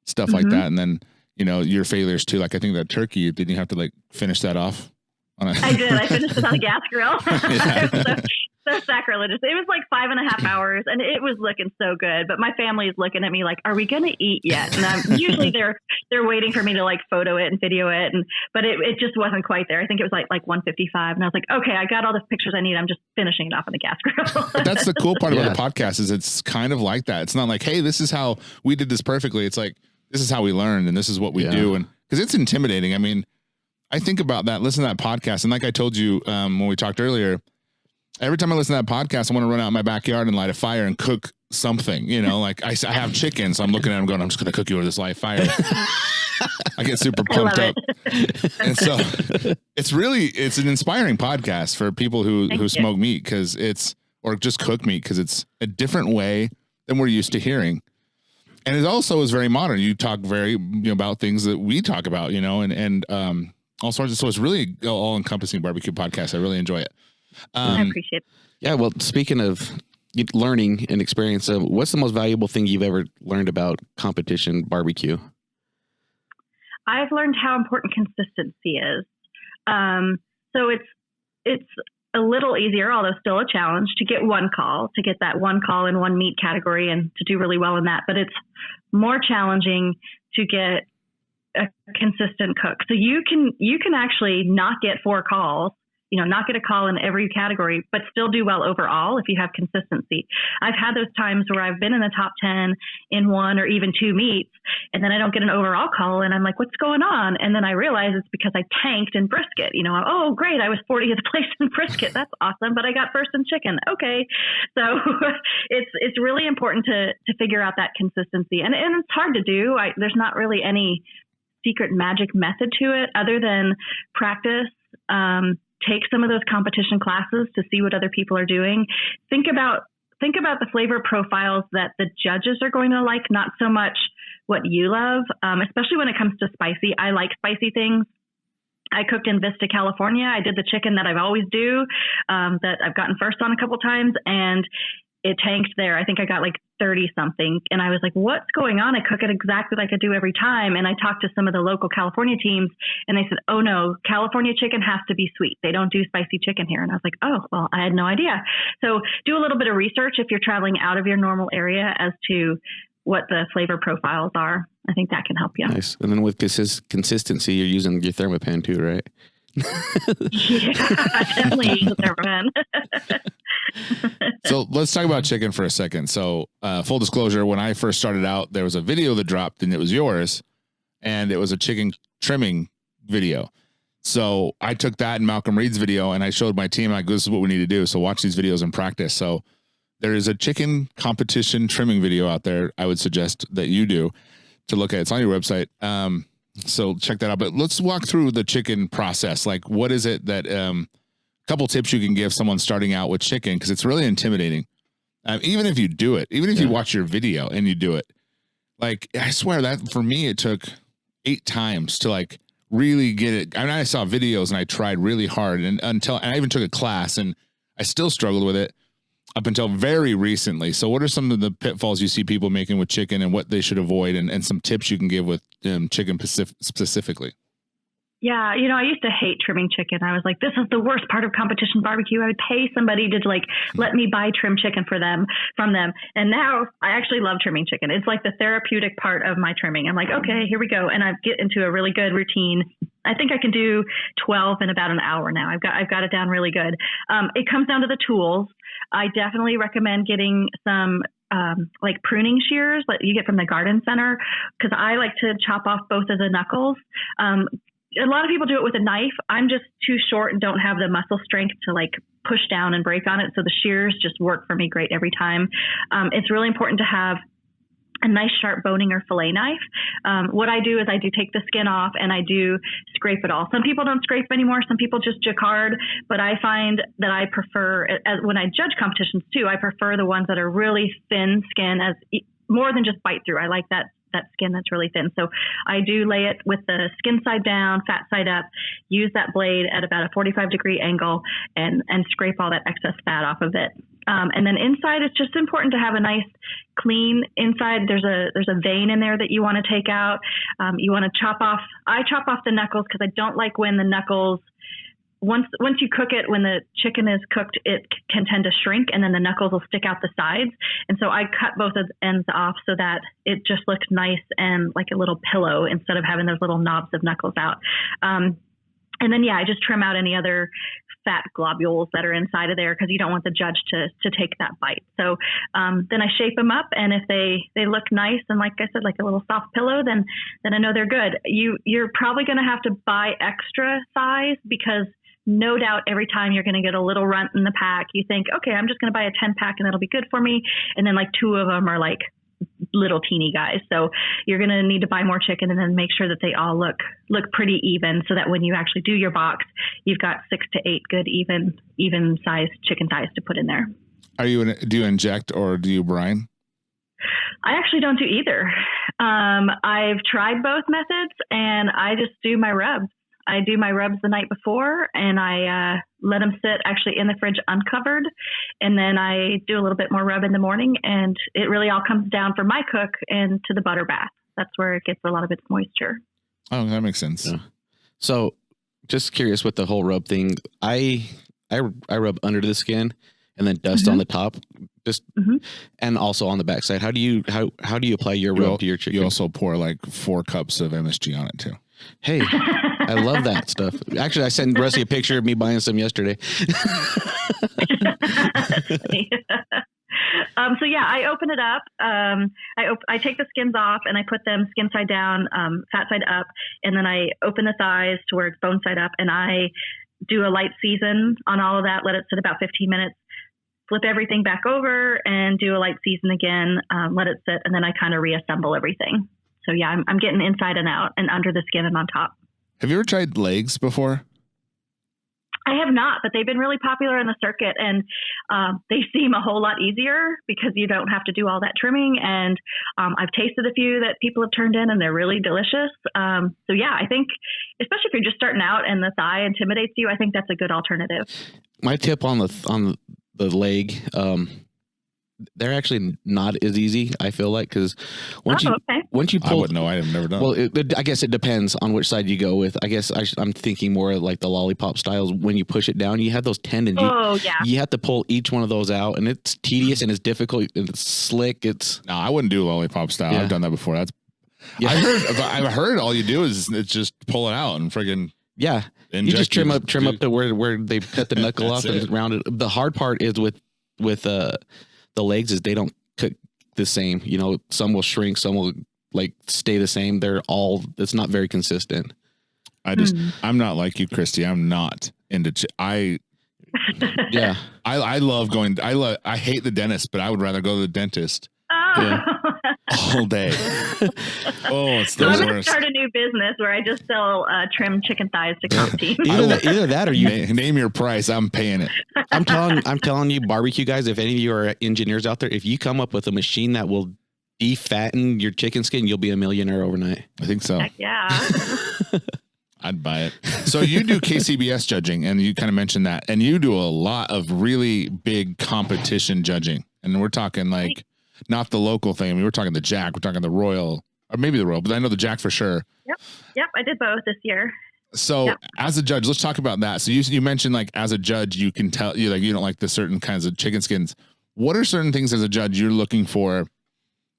B: stuff like that. And then, your failures too. Like, I think that turkey, didn't you have to finish that off?
A: I did. I finished it on a gas grill. It was so sacrilegious. It was like 5.5 hours and it was looking so good. But my family is looking at me like, are we going to eat yet? And usually they're waiting for me to photo it and video it. But it just wasn't quite there. I think it was like 1:55. And I was like, okay, I got all the pictures I need. I'm just finishing it off on the gas grill.
B: But that's the cool part about the podcast is it's kind of like that. It's not like, hey, this is how we did this perfectly. It's like, this is how we learned and this is what we do. And because it's intimidating. I mean, I think about that, listen to that podcast. And like I told you when we talked earlier, every time I listen to that podcast, I want to run out in my backyard and light a fire and cook something, like I have chicken. So I'm looking at them going, I'm just going to cook you over this live fire. I get super pumped up. And so it's an inspiring podcast for people who smoke meat or just cook meat because it's a different way than we're used to hearing. And it also is very modern. You talk about things that we talk about, and all sorts of, so it's really all encompassing barbecue podcast. I really enjoy it.
A: I appreciate it.
C: Yeah. Well, speaking of learning and experience, what's the most valuable thing you've ever learned about competition barbecue?
A: I've learned how important consistency is. So it's a little easier, although still a challenge, to get that one call in one meat category and to do really well in that. But it's more challenging to get a consistent cook. So you can actually not get 4 calls, not get a call in every category, but still do well overall if you have consistency. I've had those times where I've been in the top 10 in 1 or even 2 meats, and then I don't get an overall call, and I'm like, what's going on? And then I realize it's because I tanked in brisket. Oh, great, I was 40th place in brisket. That's awesome, but I got first in chicken. Okay, so it's really important to figure out that consistency, and it's hard to do. There's not really any secret magic method to it other than practice. Take some of those competition classes to see what other people are doing. Think about the flavor profiles that the judges are going to like, not so much what you love, especially when it comes to spicy. I like spicy things. I cooked in Vista, California. I did the chicken that I always do, that I've gotten first on a couple times, and it tanked there. I think I got 30 something. And I was like, what's going on? I cook it exactly like I do every time. And I talked to some of the local California teams and they said, oh no, California chicken has to be sweet. They don't do spicy chicken here. And I was like, oh, well, I had no idea. So do a little bit of research if you're traveling out of your normal area as to what the flavor profiles are. I think that can help you.
C: Nice. And then with consistency, you're using your thermopan too, right?
A: Yeah, definitely use a thermopan.
B: So let's talk about chicken for a second. So full disclosure, when I first started out, there was a video that dropped and it was yours and it was a chicken trimming video. So I took that and Malcolm Reed's video and I showed my team, like, this is what we need to do. So watch these videos and practice. So there is a chicken competition trimming video out there. I would suggest that you do to look at. It's on your website. So check that out. But let's walk through the chicken process. Like, what is it that, couple tips you can give someone starting out with chicken, because it's really intimidating. Even if you do it, even if you watch your video and you do it, like, I swear that for me, it took 8 times to really get it. I mean, I saw videos and I tried really hard and I even took a class and I still struggled with it up until very recently. So what are some of the pitfalls you see people making with chicken and what they should avoid and some tips you can give with chicken specifically?
A: Yeah, I used to hate trimming chicken. I was like, this is the worst part of competition barbecue. I would pay somebody to let me buy trim chicken from them. And now I actually love trimming chicken. It's like the therapeutic part of my trimming. I'm like, okay, here we go. And I get into a really good routine. I think I can do 12 in about an hour now. I've got it down really good. It comes down to the tools. I definitely recommend getting some like pruning shears that you get from the garden center, because I like to chop off both of the knuckles. A lot of people do it with a knife. I'm just too short and don't have the muscle strength to push down and break on it. So the shears just work for me great every time. It's really important to have a nice sharp boning or fillet knife. What I do is I do take the skin off and I do scrape it all. Some people don't scrape anymore. Some people just jacquard, but I find that I prefer, when I judge competitions too, I prefer the ones that are really thin skin, as more than just bite through. I like that skin that's really thin. So I do lay it with the skin side down, fat side up, use that blade at about a 45-degree angle and scrape all that excess fat off of it. And then inside, it's just important to have a nice clean inside. There's a vein in there that you want to take out. You want to chop off. I chop off the knuckles because I don't like when the knuckles, once you cook it, when the chicken is cooked, it can tend to shrink and then the knuckles will stick out the sides. And so I cut both of the ends off so that it just looks nice and like a little pillow instead of having those little knobs of knuckles out. And then, I just trim out any other fat globules that are inside of there because you don't want the judge to take that bite. So then I shape them up, and if they look nice and, like I said, like a little soft pillow, then I know they're good. You're probably going to have to buy extra size because no doubt every time you're going to get a little runt in the pack. You think, okay, I'm just going to buy a 10-pack and that'll be good for me. And then 2 of them are little teeny guys. So you're going to need to buy more chicken and then make sure that they all look pretty even so that when you actually do your box, you've got 6 to 8 good, even sized chicken thighs to put in there.
B: Do you inject or do you brine?
A: I actually don't do either. I've tried both methods and I just do my rubs. I do my rubs the night before and I let them sit actually in the fridge uncovered. And then I do a little bit more rub in the morning, and it really all comes down for my cook and to the butter bath. That's where it gets a lot of its moisture.
B: Oh, that makes sense. Yeah.
C: So just curious with the whole rub thing. I rub under the skin and then dust on the top, and also on the backside. How do you apply your rub to your chicken?
B: You also pour 4 cups of MSG on it too.
C: Hey, I love that stuff. Actually, I sent Rusty a picture of me buying some yesterday.
A: I open it up. I take the skins off and I put them skin side down, fat side up, and then I open the thighs to where it's bone side up, and I do a light season on all of that. Let it sit about 15 minutes. Flip everything back over and do a light season again. Let it sit, and then I kind of reassemble everything. So I'm getting inside and out and under the skin and on top.
B: Have you ever tried legs before?
A: I have not, but they've been really popular in the circuit, and they seem a whole lot easier because you don't have to do all that trimming. And I've tasted a few that people have turned in, and they're really delicious. I think, especially if you're just starting out and the thigh intimidates you, I think that's a good alternative. My
C: tip on the leg, they're actually not as easy, I feel like, because once you pull,
B: I wouldn't know. I have never done.
C: Well, I guess it depends on which side you go with. I guess I'm thinking more like the lollipop styles. When you push it down, you have those tendons. You have to pull each one of those out, and it's tedious and it's difficult and it's slick. No,
B: I wouldn't do lollipop style. Yeah. I've done that before. I've heard all you do is it's just pull it out and friggin'
C: you just trim up to where they cut the knuckle off and round it. The hard part is with the legs is they don't cook the same. Some will shrink, some will stay the same. It's not very consistent.
B: I'm not like you, Christy. I'm not into I love going. I hate the dentist, but I would rather go to the dentist. All day. It's the worst.
A: I'm going to start a new business where I just sell trimmed chicken thighs to comp teams.
C: Either that or you
B: name your price. I'm paying it.
C: I'm telling you, barbecue guys, if any of you are engineers out there, if you come up with a machine that will defatten your chicken skin, you'll be a millionaire overnight.
B: I think so.
A: Heck yeah.
B: I'd buy it. So you do KCBS judging, and you kind of mentioned that, and you do a lot of really big competition judging. And we're talking like not the local thing. I mean, we're talking the Jack, we're talking the Royal, or maybe the Royal, but I know the Jack for sure.
A: Yep. I did both this year.
B: So as a judge, let's talk about that. So you mentioned like as a judge, you can tell you like you don't like the certain kinds of chicken skins. What are certain things as a judge you're looking for?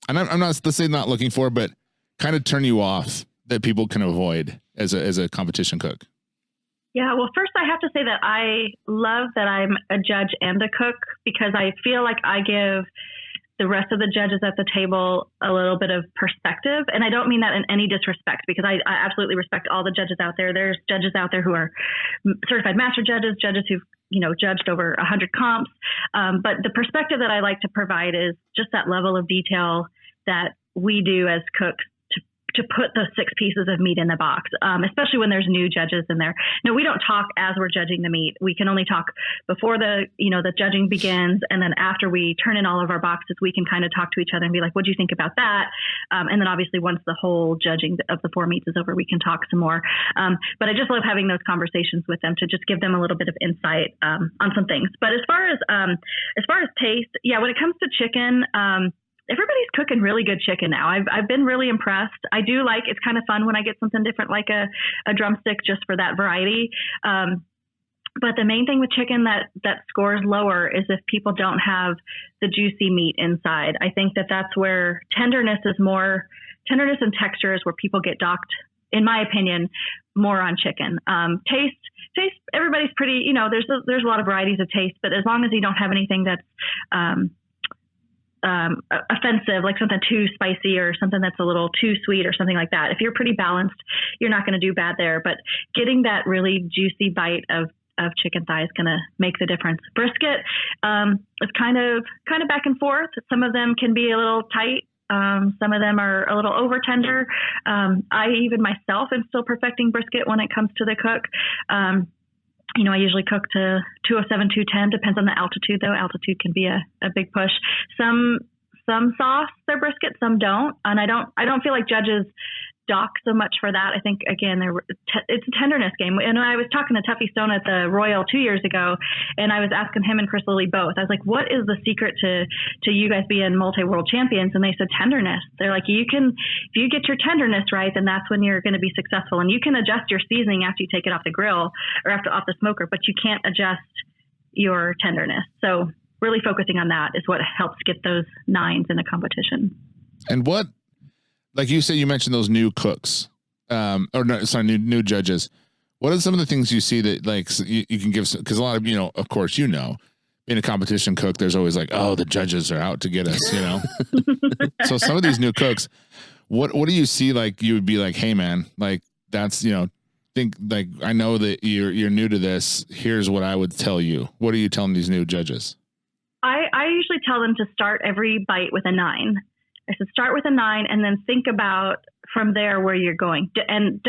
B: And I'm not, let's say not looking for, but kind of turn you off that people can avoid as a competition cook?
A: Yeah, well, first I have to say that I love that I'm a judge and a cook, because I feel like I give the rest of the judges at the table a little bit of perspective. And I don't mean that in any disrespect, because I absolutely respect all the judges out there. There's judges out there who are certified master judges, judges who've, judged over 100 comps. But the perspective that I like to provide is just that level of detail that we do as cooks to put those 6 pieces of meat in the box, especially when there's new judges in there. No, we don't talk as we're judging the meat. We can only talk before the judging begins. And then after we turn in all of our boxes, we can kind of talk to each other and be like, what do you think about that? And then obviously once the whole judging of the 4 meats is over, we can talk some more. But I just love having those conversations with them to just give them a little bit of insight on some things. But as far as taste, when it comes to chicken, everybody's cooking really good chicken now. I've been really impressed. I do like, it's kind of fun when I get something different, like a drumstick, just for that variety. But the main thing with chicken that scores lower is if people don't have the juicy meat inside. I think that's where tenderness and texture is where people get docked, in my opinion, more on chicken. Taste, everybody's pretty, there's a lot of varieties of taste, but as long as you don't have anything that's, offensive, like something too spicy or something that's a little too sweet or something like that. If you're pretty balanced, you're not going to do bad there. But getting that really juicy bite of chicken thigh is going to make the difference. Brisket is kind of back and forth. Some of them can be a little tight. Some of them are a little over tender. I even myself am still perfecting brisket when it comes to the cook. I usually cook to 207, 210, depends on the altitude though. Altitude can be a big push. Some sauce their brisket, some don't. And I don't feel like judges dock so much for that. I think, again, it's a tenderness game. And I was talking to Tuffy Stone at the Royal 2 years ago, and I was asking him and Chris Lilly both. I was like, what is the secret to you guys being multi-world champions? And they said tenderness. They're like, if you get your tenderness right, then that's when you're going to be successful. And you can adjust your seasoning after you take it off the grill or off the smoker, but you can't adjust your tenderness. So really focusing on that is what helps get those 9s in a competition.
B: And what, like you said, you mentioned those new cooks, new judges. What are some of the things you see that like you can give? Because a lot of, of course, being a competition cook, there's always like, oh, the judges are out to get us, So some of these new cooks, what do you see? Like you would be like, hey man, like that's, think like, I know that you're new to this. Here's what I would tell you. What are you telling these new judges?
A: I usually tell them to start every bite with a 9. I said, start with a 9 and then think about from there where you're going. And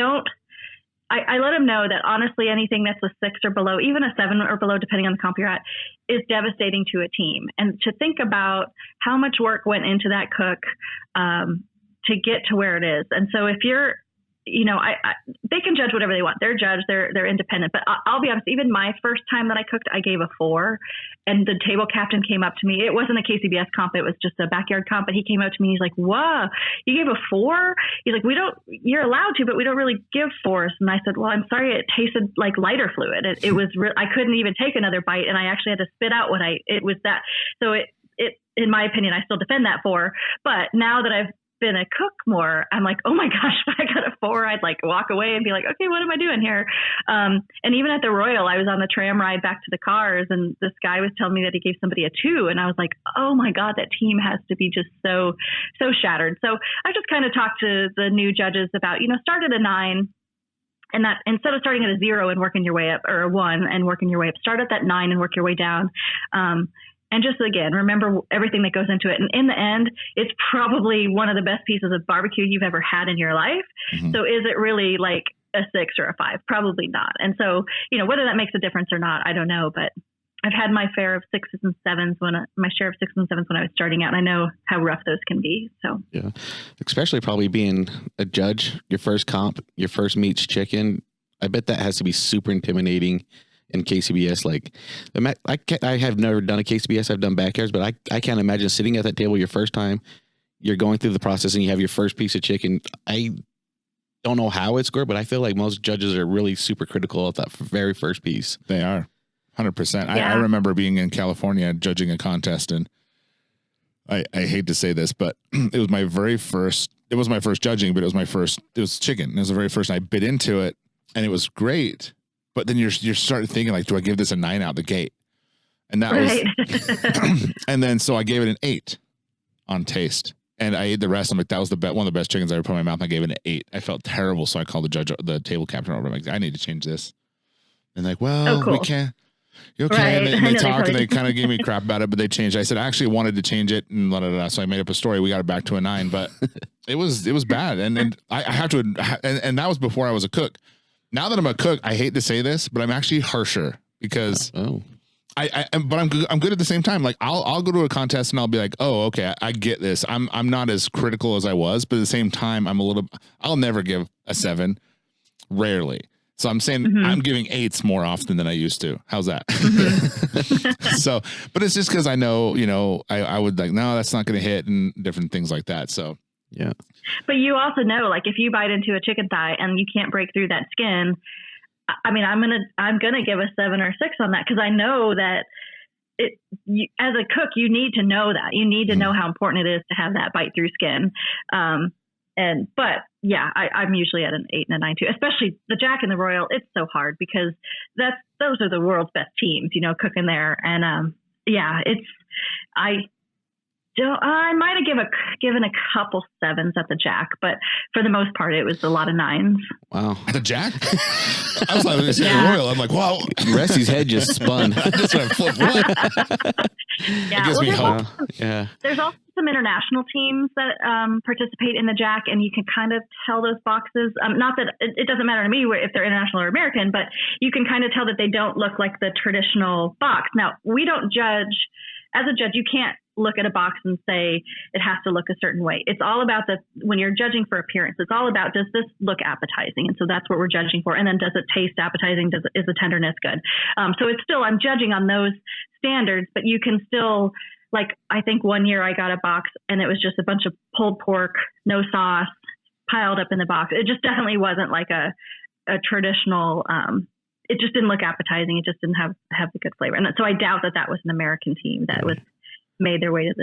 A: I let them know that honestly, anything that's a 6 or below, even a 7 or below, depending on the comp you're at, is devastating to a team. And to think about how much work went into that cook to get to where it is. And so if you're, they can judge whatever they want. They're judge, they're independent. But I'll be honest, even my first time that I cooked, I gave a 4. And the table captain came up to me. It wasn't a KCBS comp. It was just a backyard comp. But he came up to me. He's like, whoa, you gave a 4? He's like, you're allowed to, but we don't really give 4s. And I said, well, I'm sorry. It tasted like lighter fluid. It was, I couldn't even take another bite. And I actually had to spit out it was that. So it, in my opinion, I still defend that 4. But now that I've been a cook more, I'm like, oh my gosh, if I got a 4, I'd like walk away and be like, okay, what am I doing here? And even at the Royal, I was on the tram ride back to the cars, and this guy was telling me that he gave somebody a 2, and I was like, oh my God, that team has to be just so shattered. So I just kind of talked to the new judges about, start at a 9. And that instead of starting at a 0 and working your way up, or a 1 and working your way up, start at that 9 and work your way down. And just, again, remember everything that goes into it. And in the end, it's probably one of the best pieces of barbecue you've ever had in your life. Mm-hmm. So is it really like a 6 or a 5? Probably not. And so, whether that makes a difference or not, I don't know. But I've had my share of 6s and 7s when I was starting out. And I know how rough those can be. So
C: yeah, especially probably being a judge, your first comp, your first meat's chicken. I bet that has to be super intimidating in KCBS. Like, I have never done a KCBS. I've done backyards, but I can't imagine sitting at that table your first time. You're going through the process and you have your first piece of chicken. I don't know how it's scored, but I feel like most judges are really super critical of that very first piece.
B: They are 100%.
A: Yeah.
B: I remember being in California judging a contest, and I hate to say this, but it was my first judging, but it was chicken. It was the very first, and I bit into it and it was great. But then you're starting thinking like, do I give this a 9 out the gate? And that was, and then, so I gave it an 8 on taste. And I ate the rest. I'm like, that was one of the best chickens I ever put in my mouth. I gave it an 8. I felt terrible. So I called the table captain over. I'm like, I need to change this. And like, well, we can't. You okay?
A: Right.
B: And they talk and they kind of gave me crap about it, but they changed it. I said, I actually wanted to change it and so I made up a story. We got it back to a 9, but it was bad. And I have to, and that was before I was a cook. Now that I'm a cook, I hate to say this, but I'm actually harsher because but I'm good at the same time. Like I'll go to a contest and I'll be like, oh, okay, I get this. I'm not as critical as I was, but at the same time, I'll never give a 7, rarely. So I'm saying I'm giving 8s more often than I used to. How's that? So, but it's just because I know, I would like, no, that's not going to hit and different things like that. So,
C: yeah.
A: But you also know, like if you bite into a chicken thigh and you can't break through that skin, I mean, I'm gonna give a 7 or 6 on that because I know that as a cook, you need to know that. You need to know how important it is to have that bite through skin. But yeah, I'm usually at an 8 and a 9 too, especially the Jack and the Royal. It's so hard because those are the world's best teams, cooking there. And I might have given a couple 7s at the Jack, but for the most part, it was a lot of 9s.
B: Wow. At the Jack? I was like, the Royal. I'm like, wow.
C: Rusty's head just spun.
B: Just went flip. What?
A: Yeah.
B: It gives me hope.
A: There's also some international teams that participate in the Jack, and you can kind of tell those boxes. Not that it doesn't matter to me if they're international or American, but you can kind of tell that they don't look like the traditional box. Now, we don't judge. As a judge, you can't look at a box and say it has to look a certain way. It's all about when you're judging for appearance, it's all about, does this look appetizing? And so that's what we're judging for. And then does it taste appetizing? Is the tenderness good? So it's still, I'm judging on those standards, but you can still, like, I think one year I got a box and it was just a bunch of pulled pork, no sauce, piled up in the box. It just definitely wasn't like a traditional, it just didn't look appetizing. It just didn't have the good flavor. And so I doubt that was an American team that was made their way to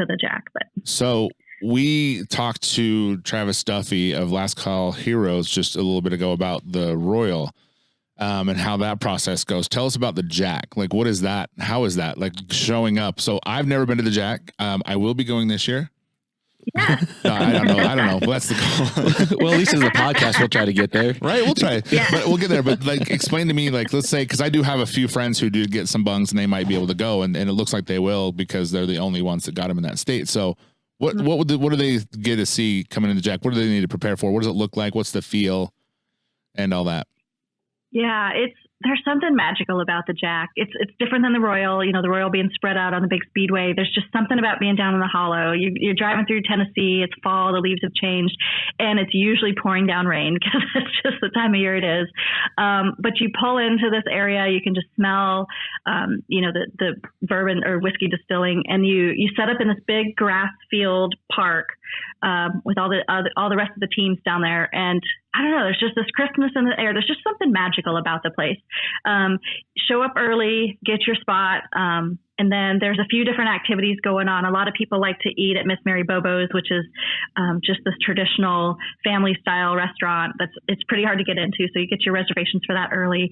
A: the Jack. But
B: so we talked to Travis Duffy of Last Call Heroes just a little bit ago about the Royal and how that process goes. Tell us about the Jack. Like, what is that? How is that like showing up? So I've never been to the Jack. I will be going this year.
A: Yeah.
B: No, I don't know. Well, that's the call.
C: Well, at least as a podcast, we'll try to get there.
B: Right. We'll try.
A: Yeah.
B: But we'll get there. But like, explain to me, like, let's say, because I do have a few friends who do get some bungs and they might be able to go. And it looks like they will because they're the only ones that got them in that state. So what do they get to see coming into Jack? What do they need to prepare for? What does it look like? What's the feel and all that?
A: Yeah, there's something magical about the Jack. It's different than the Royal, the Royal being spread out on the big speedway. There's just something about being down in the hollow. You're driving through Tennessee. It's fall. The leaves have changed, and it's usually pouring down rain because that's just the time of year it is. But you pull into this area, you can just smell, the bourbon or whiskey distilling, and you set up in this big grass field park with all the rest of the teams down there. And I don't know, there's just this crispness in the air. There's just something magical about the place. Show up early, get your spot. And then there's a few different activities going on. A lot of people like to eat at Miss Mary Bobo's, which is just this traditional family style restaurant. It's pretty hard to get into. So you get your reservations for that early.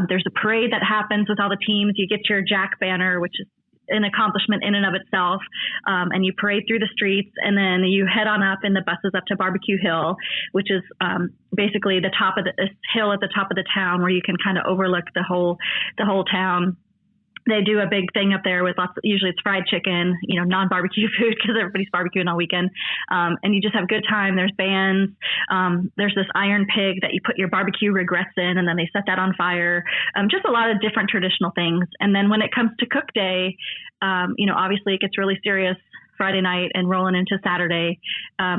A: There's a parade that happens with all the teams. You get your Jack banner, which is an accomplishment in and of itself. And you parade through the streets, and then you head on up in the buses up to Barbecue Hill, which is basically the top of this hill at the top of the town where you can kind of overlook the whole town. They do a big thing up there with usually it's fried chicken, non-barbecue food because everybody's barbecuing all weekend. And you just have a good time. There's bands. There's this iron pig that you put your barbecue regrets in, and then they set that on fire. Just a lot of different traditional things. And then when it comes to cook day, obviously it gets really serious Friday night and rolling into Saturday.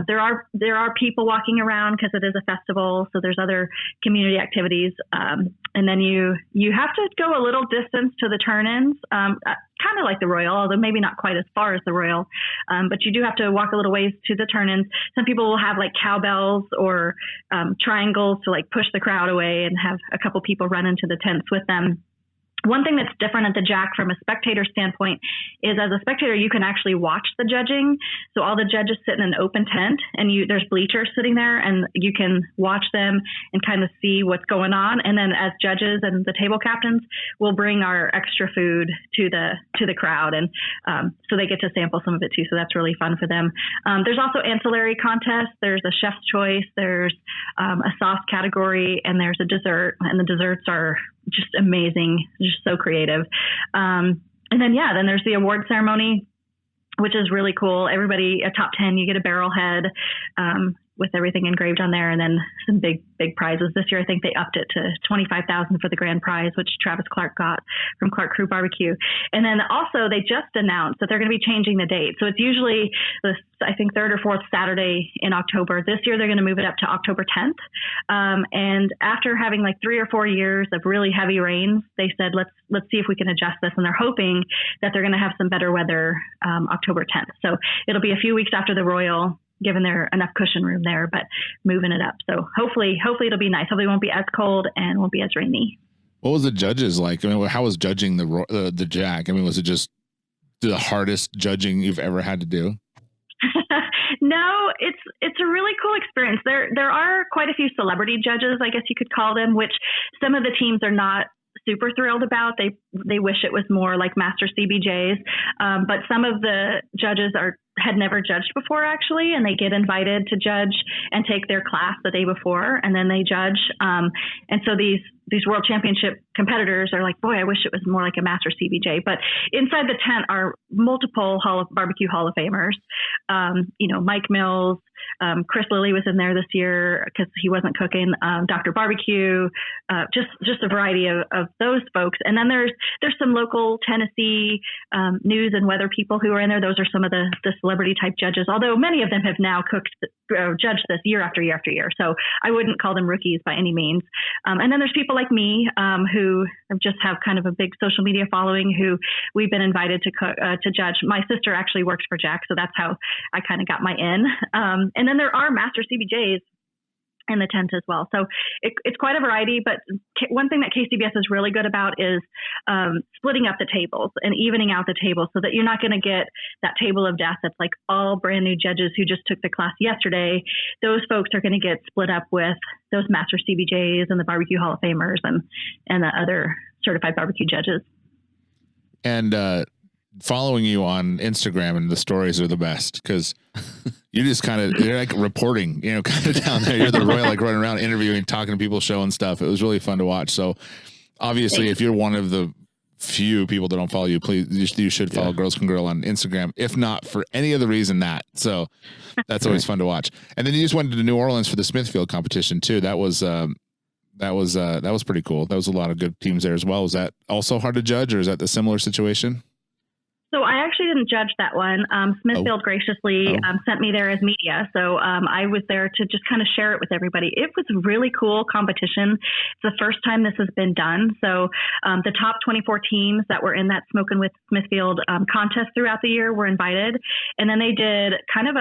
A: There are people walking around because it is a festival, so there's other community activities. And then you have to go a little distance to the turn-ins, kind of like the Royal, although maybe not quite as far as the Royal. But you do have to walk a little ways to the turn-ins. Some people will have like cowbells or triangles to like push the crowd away and have a couple people run into the tents with them. One thing that's different at the Jack from a spectator standpoint is as a spectator, you can actually watch the judging. So all the judges sit in an open tent and there's bleachers sitting there and you can watch them and kind of see what's going on. And then as judges and the table captains, we'll bring our extra food to the crowd. And so they get to sample some of it too. So that's really fun for them. There's also ancillary contests. There's a chef's choice. There's a sauce category and there's a dessert, and the desserts are just amazing, just so creative. And then there's the award ceremony, which is really cool. Everybody, a top 10, you get a barrel head with everything engraved on there, and then some big prizes. This year, I think they upped it to $25,000 for the grand prize, which Travis Clark got from Clark Crew Barbecue. And then also they just announced that they're going to be changing the date. So it's usually I think third or fourth Saturday in October. This year, they're going to move it up to October 10th. And after having like 3 or 4 years of really heavy rains, they said, let's see if we can adjust this. And they're hoping that they're going to have some better weather October 10th. So it'll be a few weeks after the Royal, given there enough cushion room there, but moving it up. So hopefully it'll be nice. Hopefully it won't be as cold and won't be as rainy.
B: What was the judges like? I mean, how was judging the Jack? I mean, was it just the hardest judging you've ever had to do?
A: No, it's a really cool experience. There are quite a few celebrity judges, I guess you could call them, which some of the teams are not super thrilled about. They wish it was more like Master CBJs. But some of the judges had never judged before actually, and they get invited to judge and take their class the day before, and then they judge. And so these world championship competitors are like, boy, I wish it was more like a Master CBJ. But inside the tent are multiple Barbecue Hall of Famers. Mike Mills, Chris Lilly was in there this year because he wasn't cooking. Dr. Barbecue, just a variety of those folks. And then there's some local Tennessee news and weather people who are in there. Those are some of the celebrity type judges, although many of them have now judged this year after year after year. So I wouldn't call them rookies by any means. And then there's people like me who just have kind of a big social media following who we've been invited to judge. My sister actually works for Jack, so that's how I kind of got my in. And then there are Master CBJs in the tent as well. So it's quite a variety, but one thing that KCBS is really good about is splitting up the tables and evening out the tables so that you're not going to get that table of death that's like all brand new judges who just took the class yesterday. Those folks are going to get split up with those Master CBJs and the Barbecue Hall of Famers and the other certified barbecue judges.
B: And following you on Instagram and the stories are the best because you just you're like reporting, kind of down there. You're the Royal, like running around interviewing, talking to people, showing stuff. It was really fun to watch. So obviously, if you're one of the few people that don't follow you, please, you should follow Girls Can Grill on Instagram, if not for any other reason that. So that's always fun to watch. And then you just went to New Orleans for the Smithfield competition too. That was pretty cool. That was a lot of good teams there as well. Was that also hard to judge, or is that the similar situation?
A: So I actually didn't judge that one. Smithfield graciously sent me there as media. So I was there to just kind of share it with everybody. It was a really cool competition. It's the first time this has been done. So the top 24 teams that were in that Smokin' with Smithfield contest throughout the year were invited. And then they did kind of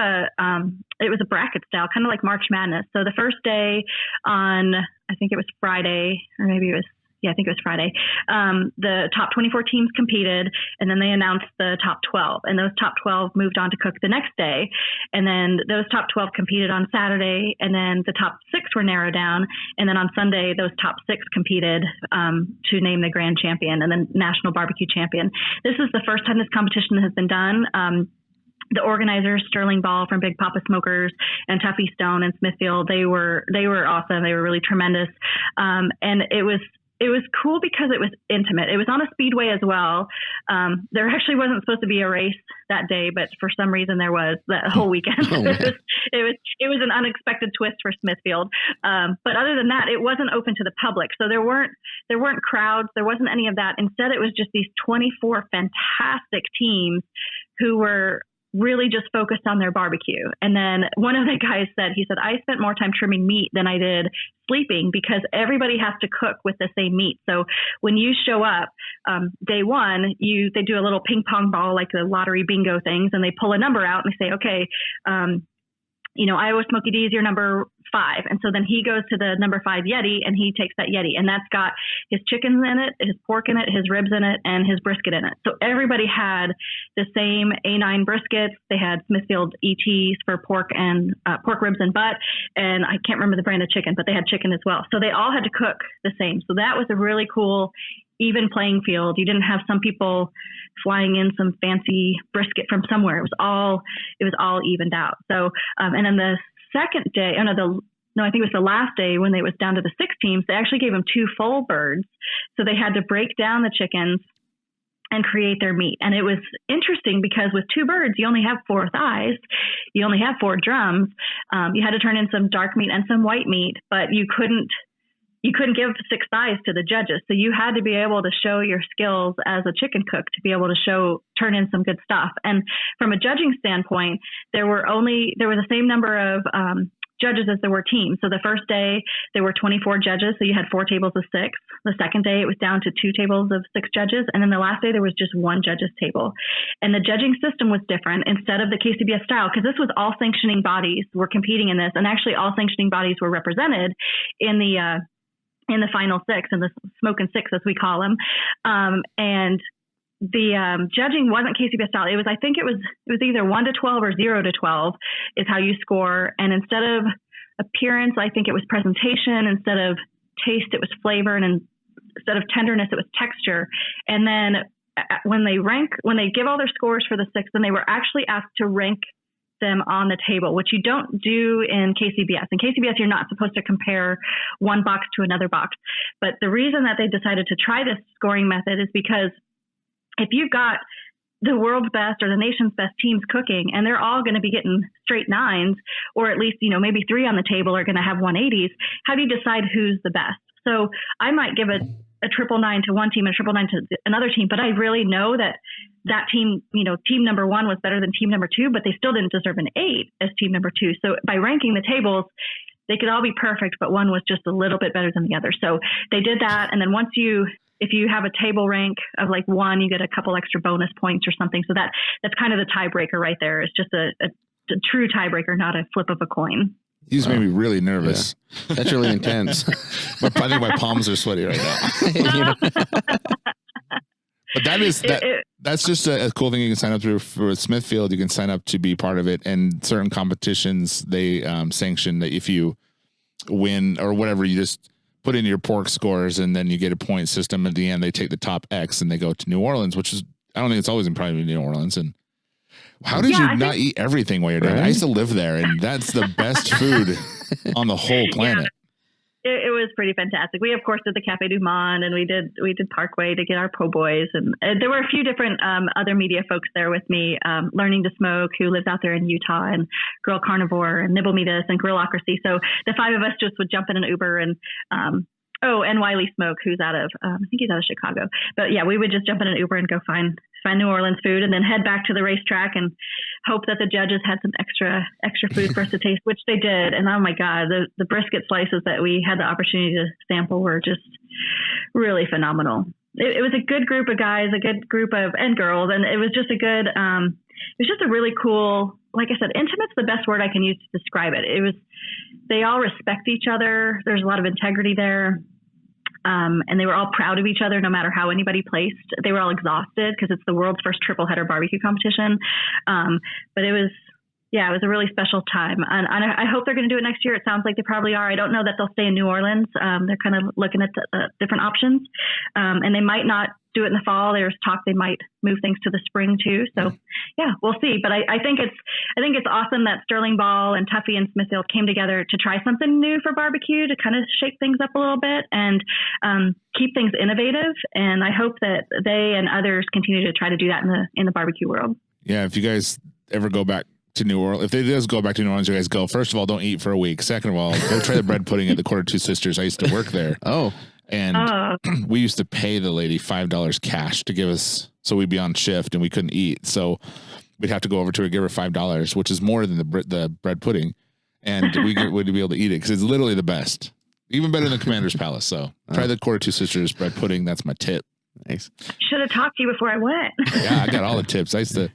A: it was a bracket style, kind of like March Madness. So the first day on, I think it was Friday, or maybe it was, I think it was Friday. The top 24 teams competed, and then they announced the top 12. And those top 12 moved on to cook the next day. And then those top 12 competed on Saturday, and then the top 6 were narrowed down. And then on Sunday, those top 6 competed to name the grand champion and then national barbecue champion. This is the first time this competition has been done. The organizers, Sterling Ball from Big Papa Smokers and Tuffy Stone and Smithfield, they were awesome. They were really tremendous. And it was cool because it was intimate. It was on a speedway as well. There actually wasn't supposed to be a race that day, but for some reason there was that whole weekend. It was an unexpected twist for Smithfield. But other than that, it wasn't open to the public. So there weren't crowds. There wasn't any of that. Instead, it was just these 24 fantastic teams who were really just focused on their barbecue. And then one of the guys said, I spent more time trimming meat than I did sleeping because everybody has to cook with the same meat. So when you show up, day one, they do a little ping pong ball, like the lottery bingo things, and they pull a number out and they say, okay, Iowa Smoky D is your number 5. And so then he goes to the number 5 Yeti and he takes that Yeti, and that's got his chickens in it, his pork in it, his ribs in it, and his brisket in it. So everybody had the same A9 briskets. They had Smithfield ETs for pork and pork ribs and butt. And I can't remember the brand of chicken, but they had chicken as well. So they all had to cook the same. So that was a really cool, even playing field. You didn't have some people flying in some fancy brisket from somewhere. It was all evened out. So, and then the second day, I think it was the last day when it was down to the 6 teams, they actually gave them 2 full birds. So they had to break down the chickens and create their meat. And it was interesting because with 2 birds, you only have 4 thighs. You only have 4 drums. You had to turn in some dark meat and some white meat, but you couldn't give 6 thighs to the judges. So you had to be able to show your skills as a chicken cook to be able to turn in some good stuff. And from a judging standpoint, there were the same number of judges as there were teams. So the first day there were 24 judges. So you had 4 tables of 6. The second day it was down to 2 tables of 6 judges. And then the last day there was just 1 judge's table. And the judging system was different. Instead of the KCBS style, because this was all sanctioning bodies were competing in this, and actually all sanctioning bodies were represented in the final 6, and the smoking 6, as we call them. And the judging wasn't KCBS style. It was either 1 to 12 or 0 to 12 is how you score. And instead of appearance, I think it was presentation. Instead of taste, it was flavor. And instead of tenderness, it was texture. And then when they give all their scores for the 6, then they were actually asked to rank them on the table, which you don't do in KCBS. In KCBS, you're not supposed to compare one box to another box. But the reason that they decided to try this scoring method is because if you've got the world's best or the nation's best teams cooking, and they're all going to be getting straight 9s, or at least, maybe 3 on the table are going to have 180s, how do you decide who's the best? So I might give a 999 to one team and a 999 to another team, but I really know that team, team number 1 was better than team number 2, but they still didn't deserve an 8 as team number 2. So by ranking the tables, they could all be perfect, but one was just a little bit better than the other. So they did that. And then if you have a table rank of like 1, you get a couple extra bonus points or something. So that's kind of the tiebreaker right there. It's just a true tiebreaker, not a flip of a coin.
B: You just made me really nervous.
C: Yeah. That's really intense.
B: I think my palms are sweaty right now. But that's just a cool thing you can sign up for Smithfield. You can sign up to be part of it, and certain competitions they sanction that if you win or whatever, you just put in your pork scores, and then you get a point system. At the end, they take the top X and they go to New Orleans, which is, I don't think it's always in private New Orleans. And how did you not eat everything while you're doing it? I used to live there, and that's the best food on the whole planet.
A: Yeah. It was pretty fantastic. We, of course, did the Cafe Du Monde, and we did Parkway to get our po' boys. And there were a few different other media folks there with me, Learning to Smoke, who lives out there in Utah, and Girl Carnivore, and Nibble Me This, and Grillocracy. So the 5 of us just would jump in an Uber and and Wiley Smoke, who's out of, I think he's out of Chicago. But yeah, we would just jump in an Uber and go find New Orleans food, and then head back to the racetrack and hope that the judges had some extra food for us to taste, which they did. And oh my God, the brisket slices that we had the opportunity to sample were just really phenomenal. It was a good group of guys, a good group of, and girls. And it was just it was just a really cool, like I said, intimate's the best word I can use to describe it. They all respect each other. There's a lot of integrity there. And they were all proud of each other, no matter how anybody placed. They were all exhausted because it's the world's first triple header barbecue competition. But it was a really special time. And I hope they're going to do it next year. It sounds like they probably are. I don't know that they'll stay in New Orleans. They're kind of looking at different options. And they might not do it in the fall. There's talk they might move things to the spring too. So yeah, we'll see. But I think it's awesome that Sterling Ball and Tuffy and Smithfield came together to try something new for barbecue, to kind of shake things up a little bit and keep things innovative. And I hope that they and others continue to try to do that in the barbecue world. Yeah,
B: if you guys ever go back to New Orleans, if they does go back to New Orleans, you guys go. First of all, don't eat for a week. Second of all, go try the bread pudding at the Quarter Two Sisters. I used to work there.
C: Oh.
B: And we used to pay the lady $5 cash to give us, so we'd be on shift and we couldn't eat. So we'd have to go over to her, give her $5, which is more than the bread pudding. And we'd be able to eat it because it's literally the best. Even better than Commander's Palace. So try the Quarter Two Sisters bread pudding. That's my tip.
C: Nice.
A: Should have talked to you before I went.
B: Yeah, I got all the tips. I used to,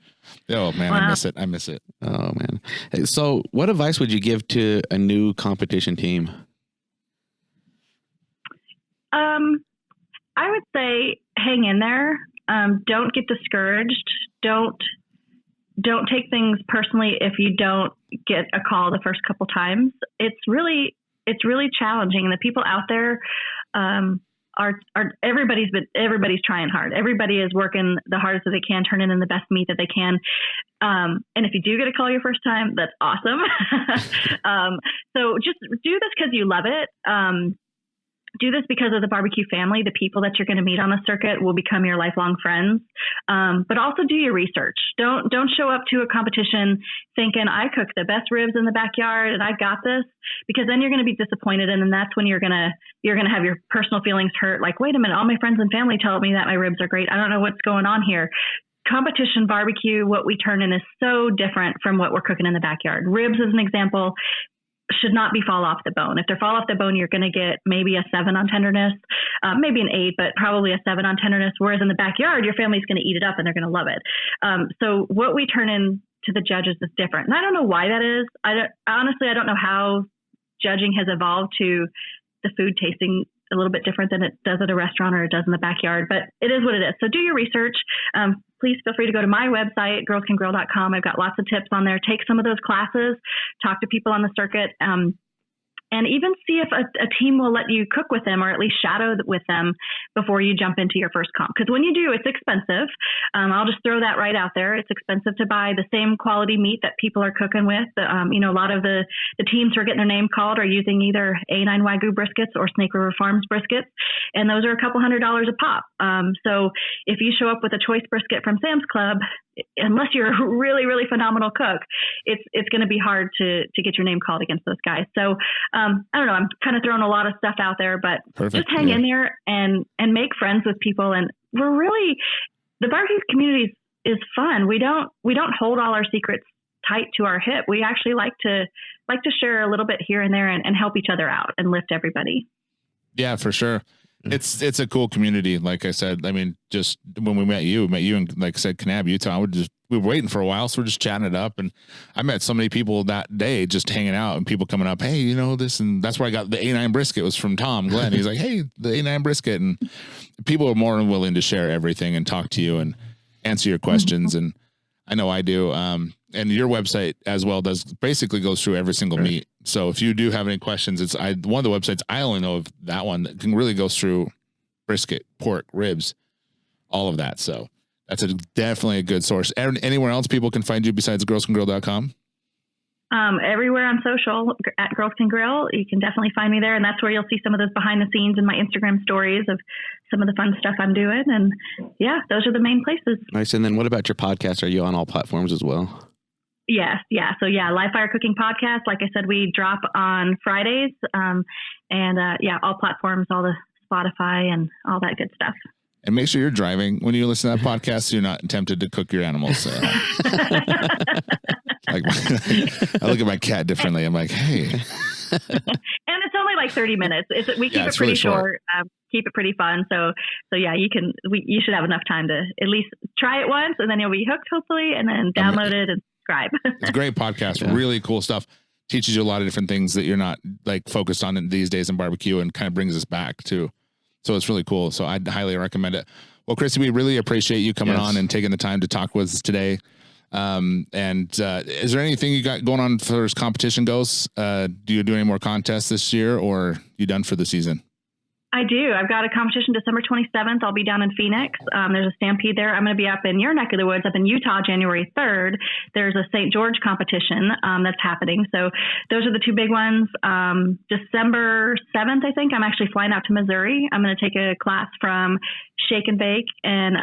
B: oh man, wow. I miss it.
C: Oh man. So what advice would you give to a new competition team?
A: I would say hang in there. Don't get discouraged. Don't take things personally if you don't get a call the first couple times. It's really challenging. And the people out there, are everybody's trying hard. Everybody is working the hardest that they can, turning in the best meat that they can. And if you do get a call your first time, that's awesome. So just do this because you love it. Do this because of the barbecue family. The people that you're going to meet on the circuit will become your lifelong friends. But also do your research. Don't show up to a competition thinking I cooked the best ribs in the backyard and I got this, because then you're going to be disappointed. And then that's when you're going to have your personal feelings hurt. Like, wait a minute, all my friends and family tell me that my ribs are great. I don't know what's going on here. Competition barbecue, what we turn in is so different from what we're cooking in the backyard. Ribs, as an example, should not be fall off the bone. If they fall off the bone, you're going to get maybe a 7 on tenderness, maybe an 8, but probably a 7 on tenderness. Whereas in the backyard, your family's going to eat it up and they're going to love it. So what we turn in to the judges is different. And I don't know why that is. Honestly, I don't know how judging has evolved to the food tasting a little bit different than it does at a restaurant or it does in the backyard, but it is what it is. So do your research. Please feel free to go to my website, girlscangrill.com. I've got lots of tips on there. Take some of those classes, talk to people on the circuit, and even see if a team will let you cook with them or at least shadow with them before you jump into your first comp. Because when you do, it's expensive. I'll just throw that right out there. It's expensive to buy the same quality meat that people are cooking with. A lot of the teams who are getting their name called are using either A9 Wagyu briskets or Snake River Farms briskets, and those are a couple $100 a pop. So if you show up with a choice brisket from Sam's Club, unless you're a really, really phenomenal cook, it's going to be hard to get your name called against those guys. So I don't know. I'm kind of throwing a lot of stuff out there, but just hang in there and make friends with people. And the barbecue community is fun. We don't hold all our secrets tight to our hip. We actually like to share a little bit here and there and help each other out and lift everybody.
B: Yeah, for sure. It's a cool community. Like I said, I mean, just when we met you in, like I said, Kanab, Utah, we were waiting for a while. So we're just chatting it up. And I met so many people that day just hanging out and people coming up, hey, you know, this, and that's where I got the A9 brisket was from Tom Glenn. He's like, hey, the A9 brisket. And people are more than willing to share everything and talk to you and answer your questions. And I know I do. And your website as well basically goes through every single meat. So if you do have any questions, one of the websites I only know of that one that can really go through brisket, pork, ribs, all of that. So that's definitely a good source. Anywhere else people can find you besides girlscangrill.com?
A: Everywhere on social at Girls Can Grill, you can definitely find me there. And that's where you'll see some of those behind the scenes in my Instagram stories of some of the fun stuff I'm doing. And yeah, those are the main places.
C: Nice. And then what about your podcast? Are you on all platforms as well?
A: Yes. Yeah. So yeah, Live Fire Cooking Podcast. Like I said, we drop on Fridays. All platforms, all the Spotify and all that good stuff.
B: And make sure you're driving when you listen to that podcast so you're not tempted to cook your animals. So. I look at my cat differently. I'm like, hey.
A: And it's only like 30 minutes. We keep it pretty
B: really
A: short. Keep it pretty fun. So yeah, you should have enough time to at least try it once, and then you'll be hooked hopefully, and then download it and subscribe. It's
B: a great podcast. Yeah. Really cool stuff. Teaches you a lot of different things that you're not like focused on in these days in barbecue, and kind of brings us back too. So it's really cool. So I'd highly recommend it. Well, Christie, we really appreciate you coming on and taking the time to talk with us today. Is there anything you got going on as far as competition goes? Do you do any more contests this year, or you done for the season?
A: I do. I've got a competition December 27th. I'll be down in Phoenix. There's a stampede there. I'm going to be up in your neck of the woods, up in Utah, January 3rd. There's a St. George competition that's happening. So those are the two big ones. December 7th, I think, I'm actually flying out to Missouri. I'm going to take a class from Shake and Bake and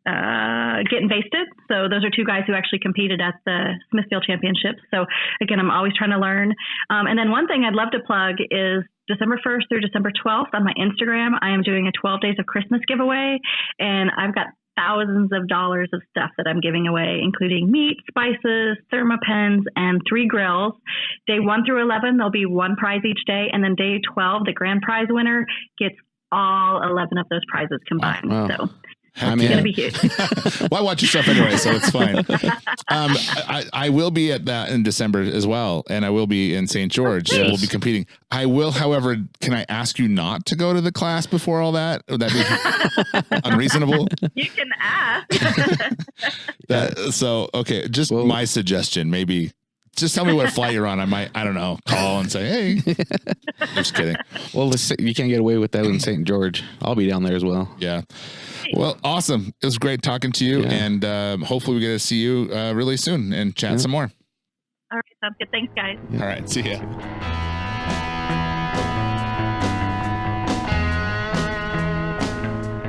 A: Getting Basted. So those are two guys who actually competed at the Smithfield Championships. So again, I'm always trying to learn. And then one thing I'd love to plug is December 1st through December 12th on my Instagram, I am doing a 12 Days of Christmas giveaway. And I've got thousands of dollars of stuff that I'm giving away, including meat, spices, thermopens, and 3 grills. Day 1 through 11, there'll be 1 prize each day. And then day 12, the grand prize winner gets all 11 of those prizes combined.
C: Wow.
A: So
B: Heck
A: it's going to be huge.
B: Well, I watch your stuff anyway, so it's fine. I will be at that in December as well, and I will be in St. George.
A: Oh,
B: So we'll be competing. I will, however, can I ask you not to go to the class before all that? Would that be unreasonable?
A: You can ask.
B: Okay, just my suggestion, maybe. Just tell me what flight you're on. I might, I don't know, call and say, hey. Just kidding.
C: Well, you can't get away with that in St. George. I'll be down there as well.
B: Yeah. Well, awesome. It was great talking to you, and hopefully we get to see you really soon and chat some more.
A: All right, sounds good. Thanks, guys.
B: All right, see ya.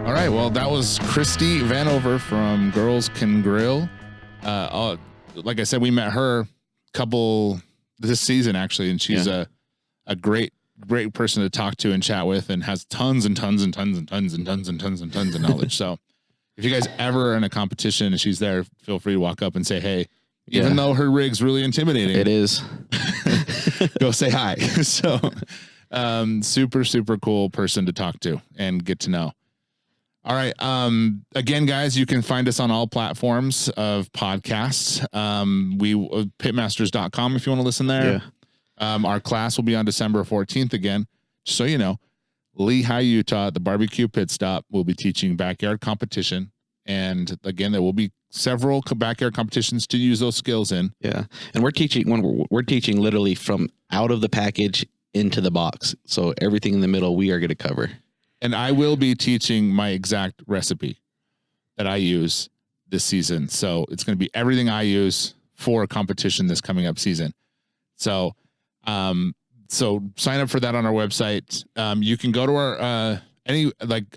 B: All right, well, that was Christie Vanover from Girls Can Grill. Like I said, we met her couple this season actually, and she's a great person to talk to and chat with, and has tons and tons and tons and tons and tons and tons and tons of knowledge. So if you guys ever are in a competition and she's there, feel free to walk up and say, hey, even though her rig's really intimidating,
C: it is.
B: Go say hi. So super cool person to talk to and get to know. All right. Again, guys, you can find us on all platforms of podcasts. Pitmasters.com if you want to listen there. Our class will be on December 14th again. Just so you know, Lehigh, Utah, at the barbecue pit stop, will be teaching backyard competition. And again, there will be several backyard competitions to use those skills in.
C: Yeah. And we're teaching literally from out of the package into the box. So everything in the middle, we are going to cover.
B: And I will be teaching my exact recipe that I use this season. So it's going to be everything I use for a competition this coming up season. So, sign up for that on our website. You can go to our,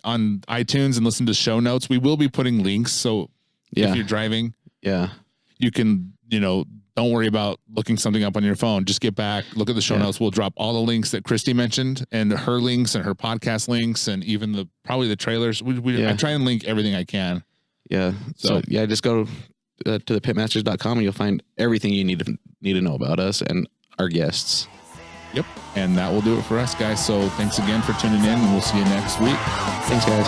B: on iTunes and listen to show notes. We will be putting links. So if you're driving, you can, don't worry about looking something up on your phone. Just get back, look at the show notes. We'll drop all the links that Christie mentioned, and her links and her podcast links, and even probably the trailers. I try and link everything I can.
C: Yeah. So just go to the pitmasters.com and you'll find everything you need to know about us and our guests.
B: Yep. And that will do it for us, guys. So thanks again for tuning in, and we'll see you next week.
C: Thanks, guys.